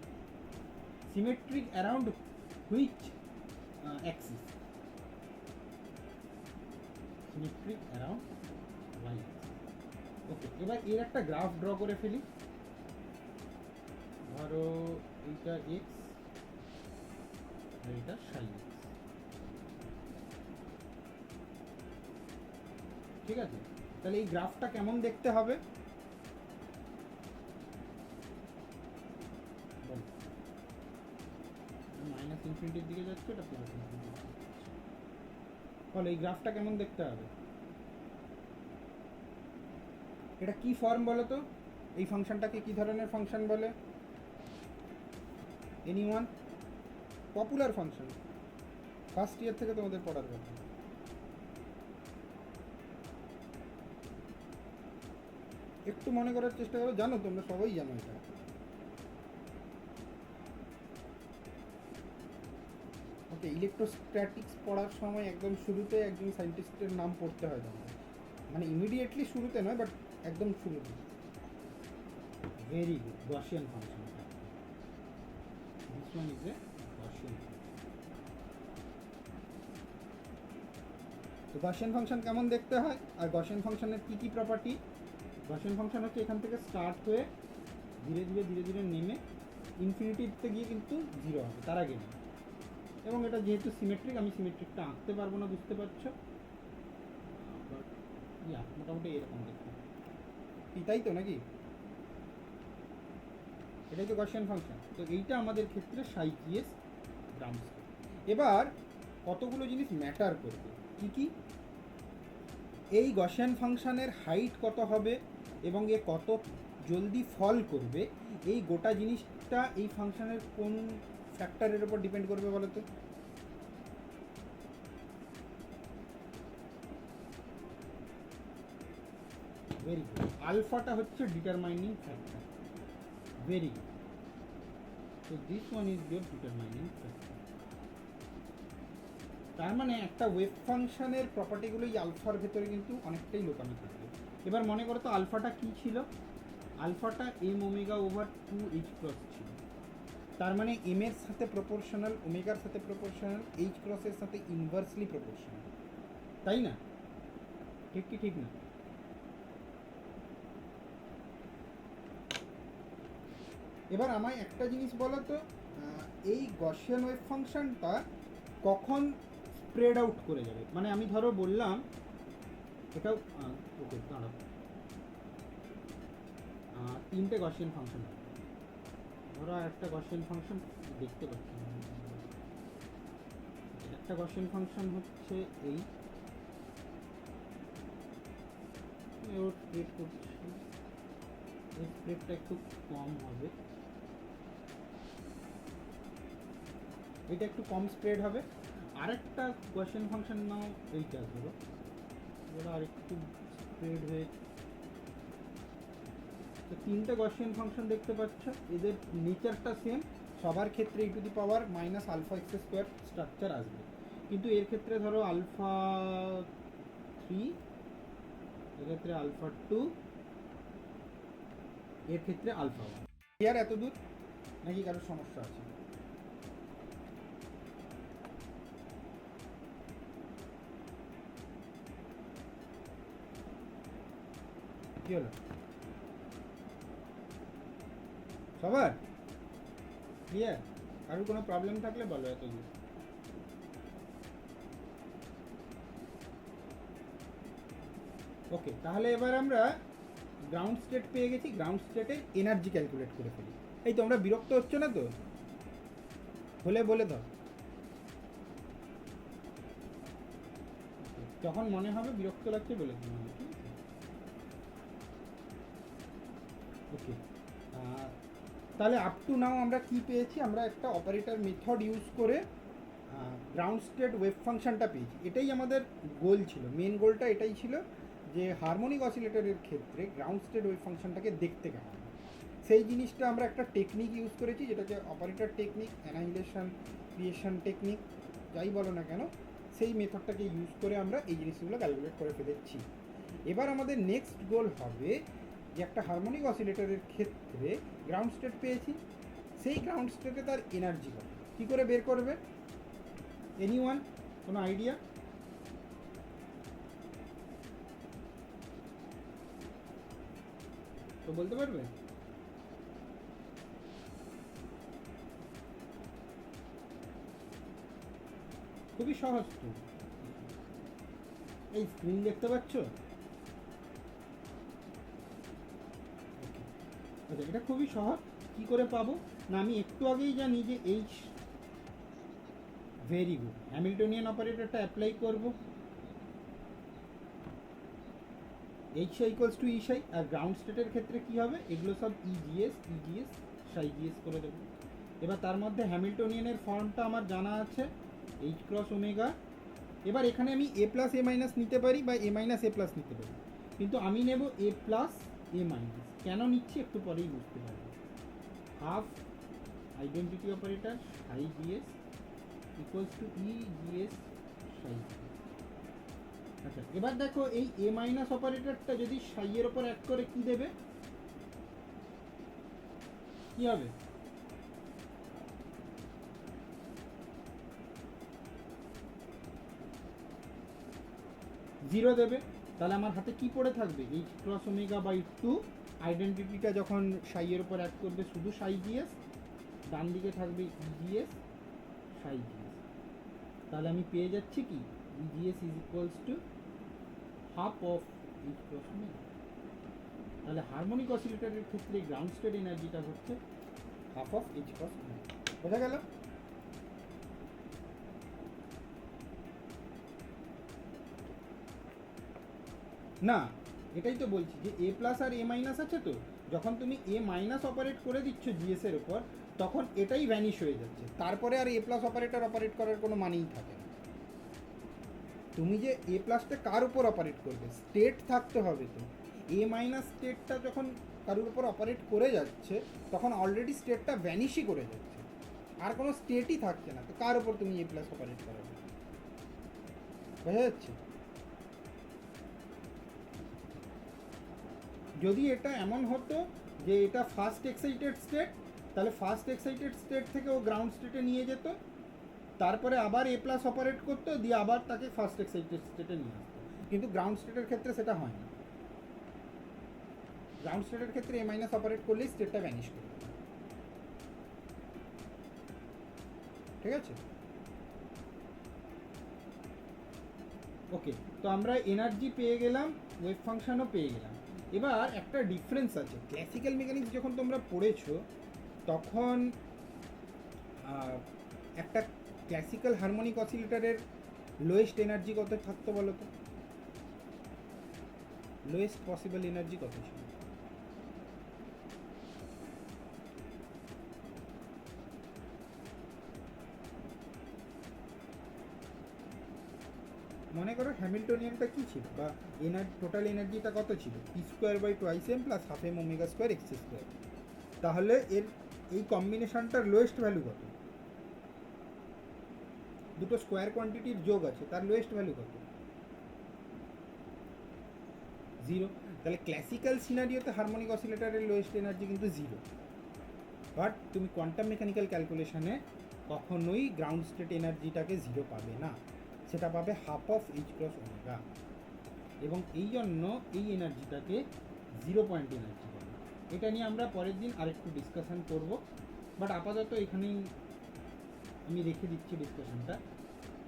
Symmetric around which axis? Symmetric around y. Okay, এবার এর একটা গ্রাফ ড্র করে ফেলি। ধরো এইটা এক্স আর এটা সাই এক্স, ঠিক আছে? তাহলে এই গ্রাফটা কেমন দেখতে হবে? মাইনাস ইনফিনিটির দিকে যাচ্ছে, এটা প্লাস ইনফিনিটির দিকে যাচ্ছে। বলো, এই গ্রাফটা কেমন দেখতে হবে? এটা কি ফর্ম বলো তো? এই ফাংশনটাকে কি ধরনের ফাংশন বলে? Anyone? Popular function, first year থেকে তোমাদের পড়ার কথা। একটু মনে করার চেষ্টা করো, জানো তোমরা সবাই জানো এটা। ওকে, ইলেকট্রোস্ট্যাটিক্স পড়ার সময় একদম শুরুতে একজন সায়েন্টিস্টের নাম পড়তে হয় তোমাদের, মানে ইমিডিয়েটলি শুরুতে নয়, বাট একদম শুরুতে। Very good, Gaussian function. This one is a Gaussian function. তো গসিয়ান ফাংশন কেমন দেখতে হয়, আর গসিয়ান ফাংশনের কী কী প্রপার্টি? গসিয়ান ফাংশন হচ্ছে এখান থেকে স্টার্ট হয়ে ধীরে ধীরে ধীরে ধীরে নেমে ইনফিনিটিতে গিয়ে কিন্তু 0 হবে, তার আগে নেই। এবং এটা যেহেতু সিমেট্রিক, আমি সিমেট্রিকটা আঁকতে পারবো না, বুঝতে পারছো, মোটামুটি এরকম দেখতে। তাই তো নাকি? এটাই তো গসিয়ান ফাংশন। তো এইটা আমাদের ক্ষেত্রে সাই জিএস গ্রাউন্ড স্টেট। এবার কতগুলো জিনিস ম্যাটার করবে। কি কি? এই গসিয়ান ফাংশনের হাইট কত হবে এবং এ কত জলদি ফল করবে, এই গোটা জিনিসটা এই ফাংশনের কোন ফ্যাক্টরের উপর ডিপেন্ড করবে বলো তো? ভেরি গুড, আলফাটা হচ্ছে determining factor. Very good. So this one is your determining factor. তার মানে একটা ওয়েভ ফাংশনের প্রপার্টিগুলো এই আলফার ভেতরে কিন্তু অনেকটাই লুকানো থাকবে। এবার মনে করো তো আলফাটা কি ছিল? আলফাটা এম ওমেগা ওভার 2 ক্রস ছিল। তার মানে এম এর সাথে প্রপোর্শনাল, ওমেগার সাথে প্রপোর্শনাল, এইচ ক্রসের সাথে ইনভার্সলি প্রপোর্শনাল, তাই না? ঠিক কি ঠিক না? এবার আমায় একটা জিনিস বলো তো, এই গসিয়ান ওয়েভ ফাংশনটা কখন স্প্রেড আউট করে যাবে? মানে আমি ধরো বললাম এটাও ওকে দাঁড়াও, তিনটে গসিয়ান ফাংশন, ধরো একটা গসিয়ান ফাংশন দেখতে পাচ্ছি, একটা গসিয়ান ফাংশন হচ্ছে এই ওর স্প্রেড করছি, এই স্প্রেডটা একটু কম হবে, এটা একটু কম স্প্রেড হবে। আরেকটা গসিয়ান ফাংশন নাও, এইটা ধরো, ওরা আরেকটু স্প্রেড হয়ে, তো তিনটে গসিয়ান ফাংশন দেখতে পাচ্ছ, এদের নেচারটা সেম, সবার ক্ষেত্রে e to the power minus alpha x square structure আসবে, কিন্তু এর ক্ষেত্রে ধরো আলফা 3, এর ক্ষেত্রে আলফা 2, এর ক্ষেত্রে আলফা 1। ক্লিয়ার এত দূর নাকি কারোর সমস্যা আছে? কি হলো সবার ক্লিয়ার? কারোর কোনো প্রবলেম থাকলে বলো এত দূর। ওকে, তাহলে এবার আমরা গ্রাউন্ড স্টেট পেয়ে গেছি, গ্রাউন্ড স্টেটে এনার্জি ক্যালকুলেট করে ফেলি। এই তোমরা বিরক্ত হচ্ছে না তো? হলে বলে দাও, যখন মনে হবে বিরক্ত লাগছে বলে দিন, ঠিক আছে? ওকে, তাহলে আপ টু নাও আমরা কি পেয়েছি? আমরা একটা অপারেটর মেথড ইউজ করে গ্রাউন্ড স্টেট ওয়েভ ফাংশনটা পেয়েছি। এটাই আমাদের গোল ছিল, মেন গোলটা এটাই ছিল যে হারমোনিক অসিলেটরের ক্ষেত্রে গ্রাউন্ড স্টেট ওয়েভ ফাংশনটাকে দেখতে কেমন। সেই জিনিসটা আমরা একটা টেকনিক ইউজ করেছি, যেটাকে অপারেটর টেকনিক, অ্যানাইলেশন, ক্রিয়েশন টেকনিক, যাই বলো না কেন, সেই মেথডটাকে ইউজ করে আমরা এই জিনিসগুলো ক্যালকুলেট করে ফেলেছি। এবার আমাদের নেক্সট গোল হবে যে একটা হারমোনিক অসিলেটরের ক্ষেত্রে গ্রাউন্ড স্টেট পেয়েছি, সেই গ্রাউন্ড স্টেটে তার এনার্জি কত, কী করে বের করবে? এনিওয়ান, কোনো আইডিয়া? তো বলতে পারবে? খুবই সহজ তো, এই স্ক্রিন দেখতে পাচ্ছ? আচ্ছা, এটা খুবই সহজ। কি করে পাবো না, আমি একটু আগেই জানি যে এইচ, ভেরি গুড, হ্যামিল্টনিয়ান অপারেটরটা অ্যাপ্লাই করব, এইচ ইকুয়ালস টু ইসাই, আর গ্রাউন্ড স্টেটের ক্ষেত্রে কি হবে, এগুলো সব ইজিএস ইজিএস সাই জিএস করে দেবো। এবার তার মধ্যে হ্যামিল্টনিয়ানের ফর্মটা আমার জানা আছে, এইচ ক্রস ওমেগা। এবার এখানে আমি এ প্লাস এ মাইনাস নিতে পারি বা এ মাইনাস এ প্লাস নিতে পারি, কিন্তু আমি নেব এ প্লাস এ মাইনাস। কেন নিচ্ছি একটু পরেই বুঝতে পারবো। Half identity operator Sai GS equals to E GS Sai GS. আচ্ছা, এবার দেখো এই এ মাইনাস অপারেটরটা যদি সাইয়ের ওপর অ্যাড করে কি দেবে, কি হবে? জিরো দেবে। তাহলে আমার হাতে কি পড়ে থাকবে, এইচ ক্রস ওমেগা বাই 2, আইডেন্টিটিটা যখন সাইয়ের ওপর অ্যাড করবে শুধু সাই জিএস, ডান দিকে থাকবে ইজিএস সাই জিএস। তাহলে আমি পেয়ে যাচ্ছি কি, EGS is equals to half of H cross omega. তাহলে হারমোনিক অসিলেটরের ক্ষেত্রে গ্রাউন্ড স্টেট এনার্জিটা হচ্ছে half of H cross omega. বোঝা গেল? না, এটাই তো বলছি যে এ প্লাস আর এ মাইনাস আছে, তো যখন তুমি এ মাইনাস অপারেট করে দিচ্ছ জিএস এর উপর, তখন এটাই ভ্যানিশ হয়ে যাচ্ছে, তারপরে আর এ প্লাস অপারেট করার কোনো মানেই থাকে না। তুমি যে এ প্লাসটা কার উপর অপারেট করবে, স্টেট থাকতে হবে তো। এ মাইনাস স্টেটটা যখন কারোর উপর অপারেট করে যাচ্ছে, তখন অলরেডি স্টেটটা ভ্যানিশই করে যাচ্ছে, আর কোনো স্টেটই থাকছে না, তো কার উপর তুমি এ প্লাস অপারেট করাবে? বোঝা যাচ্ছে? যদি এটা এমন হতো যে এটা ফার্স্ট এক্সাইটেড স্টেট, তাহলে ফার্স্ট এক্সাইটেড স্টেট থেকে ও গ্রাউন্ড স্টেটে নিয়ে যেত, তারপরে আবার এ প্লাস অপারেট করতো, দিয়ে আবার তাকে ফার্স্ট এক্সাইটেড স্টেটে নিয়ে আসতো। কিন্তু গ্রাউন্ড স্টেটের ক্ষেত্রে সেটা হয় না। গ্রাউন্ড স্টেটের ক্ষেত্রে এ মাইনাস অপারেট করলেই স্টেটটা ভ্যানিশ করে দেবে। ঠিক আছে? ওকে, তো আমরা এনার্জি পেয়ে গেলাম, ওয়েভ ফাংশনও পেয়ে গেলাম। এবার একটা ডিফারেন্স আছে। ক্লাসিক্যাল মেকানিক্স যখন তোমরা পড়েছো, তখন একটা ক্লাসিক্যাল হারমোনিক অসিলেটরের লোয়েস্ট এনার্জি কত থাকতো বলো তো? লোয়েস্ট পসিবল এনার্জি কত ছিল? মনে করো হ্যামিল্টনিয়ানটা কি ছিল, বা টোটাল এনার্জিটা কত ছিল? P square by twice M plus half M omega square x square. তাহলে এর এই কম্বিনেশনটার লোয়েস্ট ভ্যালু কত? দুটো স্কোয়ার কোয়ান্টিটির যোগ আছে, তার লোয়েস্ট ভ্যালু কত? 0। তাহলে ক্লাসিক্যাল সিনারিওতে হারমোনিক অসিলেটরের লোয়েস্ট এনার্জি কিন্তু 0। বাট তুমি কোয়ান্টাম মেকানিক্যাল ক্যালকুলেশনে কখনোই গ্রাউন্ড স্টেট এনার্জিটাকে 0 পাবে না, সেটা পাবে half of H cross omega. এবং এই জন্য এই এনার্জিটাকে 0 পয়েন্ট এনার্জি বলে। এটা নিয়ে আমরা পরের দিন আরেকটু ডিসকাশন করব, বাট আপাতত এখানেই আমি রেখে দিচ্ছি ডিসকাশনটা,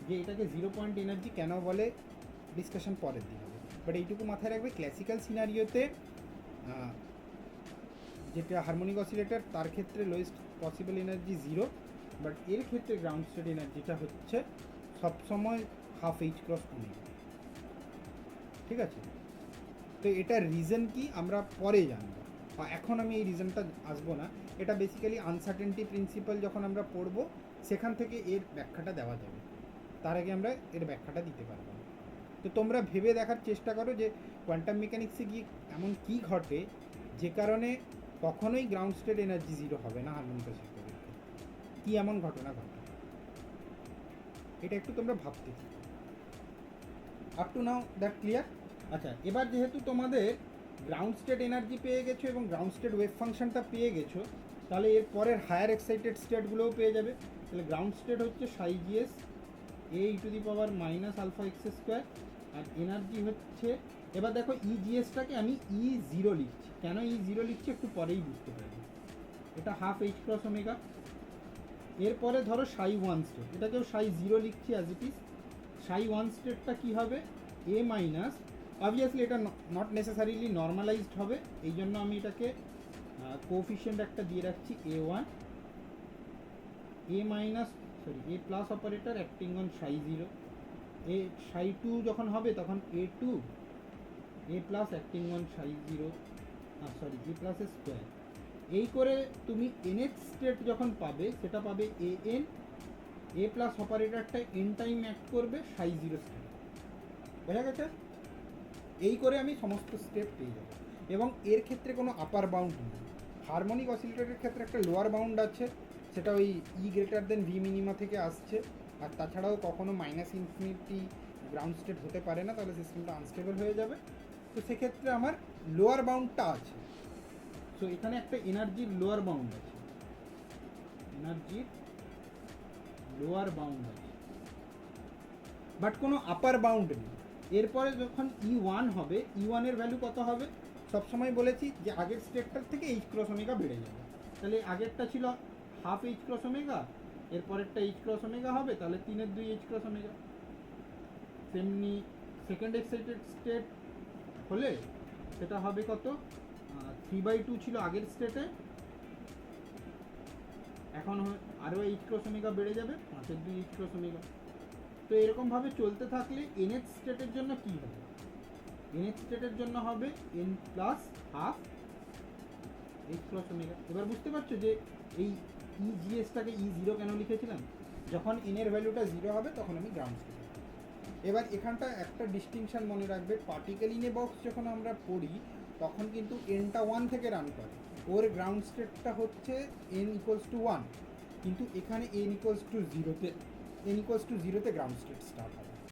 যে এটাকে 0 পয়েন্ট এনার্জি কেন বলে ডিসকাশন পরের দিন হবে। বাট এইটুকু মাথায় রাখবে, ক্লাসিক্যাল সিনারিওতে যেটা হারমোনিক অসিলেটর, তার ক্ষেত্রে লোয়েস্ট পসিবল এনার্জি 0, বাট এর ক্ষেত্রে গ্রাউন্ড স্টেট এনার্জিটা হচ্ছে সবসময় হাফ এইচ ক্রস ওমেগা। ঠিক আছে? তো এটার রিজন কি আমরা পরে জানবো, এখন আমি এই রিজনটা আসবো না। এটা বেসিক্যালি আনসার্টেনটি প্রিন্সিপাল যখন আমরা পড়বো, সেখান থেকে এর ব্যাখ্যাটা দেওয়া যাবে, তার আগে আমরা এর ব্যাখ্যাটা দিতে পারবো না। তো তোমরা ভেবে দেখার চেষ্টা করো যে কোয়ান্টাম মেকানিক্সে গিয়ে এমন কী ঘটে যে কারণে কখনোই গ্রাউন্ড স্টেট এনার্জি 0 হবে না হারমোনিক অসিলেটরের ক্ষেত্রে। কী এমন ঘটনা ঘটে, এটা একটু তোমরা ভাবতে চাও। Up to now that clear? আচ্ছা, এবার যেহেতু তোমাদের গ্রাউন্ড স্টেট এনার্জি পেয়ে গেছো এবং গ্রাউন্ড স্টেট ওয়েভ ফাংশনটা পেয়ে গেছো, তাহলে এর পরের হায়ার এক্সাইটেড স্টেটগুলোও পেয়ে যাবে। তাহলে গ্রাউন্ড স্টেট হচ্ছে psi G S A E to the power minus alpha x square, আর এনার্জি হচ্ছে, এবার দেখো ই জিএসটাকে আমি E0 লিখছি। কেন E0 লিখছি একটু পরেই বুঝতে পারবে। এটা হাফ এইচ ক্রস ওমেগা। এরপরে ধরো সাই 1 স্টেট, এটাকেও সাই 0 লিখছি অ্যাজ ইট ইজ। সাই 1 স্টেটটা কী হবে? এ মাইনাস, অবভিয়াসলি এটা নট নেসেসারিলি নর্মালাইজড হবে, এই জন্য আমি এটাকে কোএফিশিয়েন্ট একটা দিয়ে রাখছি A1, A minus sorry A plus operator acting on সাই 0, এ সাই 2 যখন হবে তখন A2, A plus acting on Sai 0 sorry A plus square. এই করে তুমি nth স্টেট যখন পাবে, সেটা পাবে an, এ প্লাস অপারেটরটা n টাইম অ্যাক্ট করবে সাই 0 স্টেট। বোঝা গেছে? এই করে আমি সমস্ত স্টেপ পেয়ে যাব, এবং এর ক্ষেত্রে কোনো আপার বাউন্ড নেই। হারমোনিক অসিলেটরের ক্ষেত্রে একটা লোয়ার বাউন্ড আছে, সেটা ওই ই গ্রেটার দেন ভি মিনিমা থেকে আসছে, আর তাছাড়াও কখনো মাইনাস ইনফিনিটি গ্রাউন্ড স্টেট হতে পারে না, তাহলে সিস্টেমটা আনস্টেবল হয়ে যাবে। তো সেক্ষেত্রে আমার লোয়ার বাউন্ডটা আছে। সো এখানে একটা এনার্জির লোয়ার বাউন্ড আছে, এনার্জির লোয়ার বাউন্ড আছে, বাট কোনো আপার বাউন্ড নেই। এরপরে যখন E1 হবে, E1 এর ভ্যালু কত হবে? সবসময় বলেছি যে আগের স্টেটটার থেকে এইচ ক্রস ওমেগা বেড়ে যাবে। তাহলে আগেরটা ছিল হাফ এইচ ক্রস ওমেগা, এরপরেরটা এইচ ক্রস ওমেগা হবে, তাহলে 3/2 এইচ ক্রস ওমেগা। তেমনি সেকেন্ড এক্সাইটেড স্টেট হলে সেটা হবে কত, 3/2 ছিল আগের স্টেটে, এখন আরও এইচ ক্রস ওমেগা বেড়ে যাবে, 5/2 এইচ ক্রস ওমেগা। তো এরকমভাবে চলতে থাকলে nth স্টেটের জন্য কি হবে, nth স্টেটের জন্য হবে n plus half H cross omega. এবার বুঝতে পারছো যে এই ইজিএসটাকে E0 কেন লিখেছিলাম, যখন n এর ভ্যালুটা 0 হবে তখন আমি গ্রাউন্ড স্টেট। এবার এখানটা একটা ডিস্টিংশন মনে রাখবে, পার্টিকেল ইন এ বক্স যখন আমরা পড়ি তখন কিন্তু এনটা 1 থেকে রান করে, ওর গ্রাউন্ড স্টেটটা হচ্ছে n ইকুয়ালস টু 1, কিন্তু এখানে n ইকুয়ালস টু 0তে গ্রাউন্ড স্টেট স্টার্ট হবে।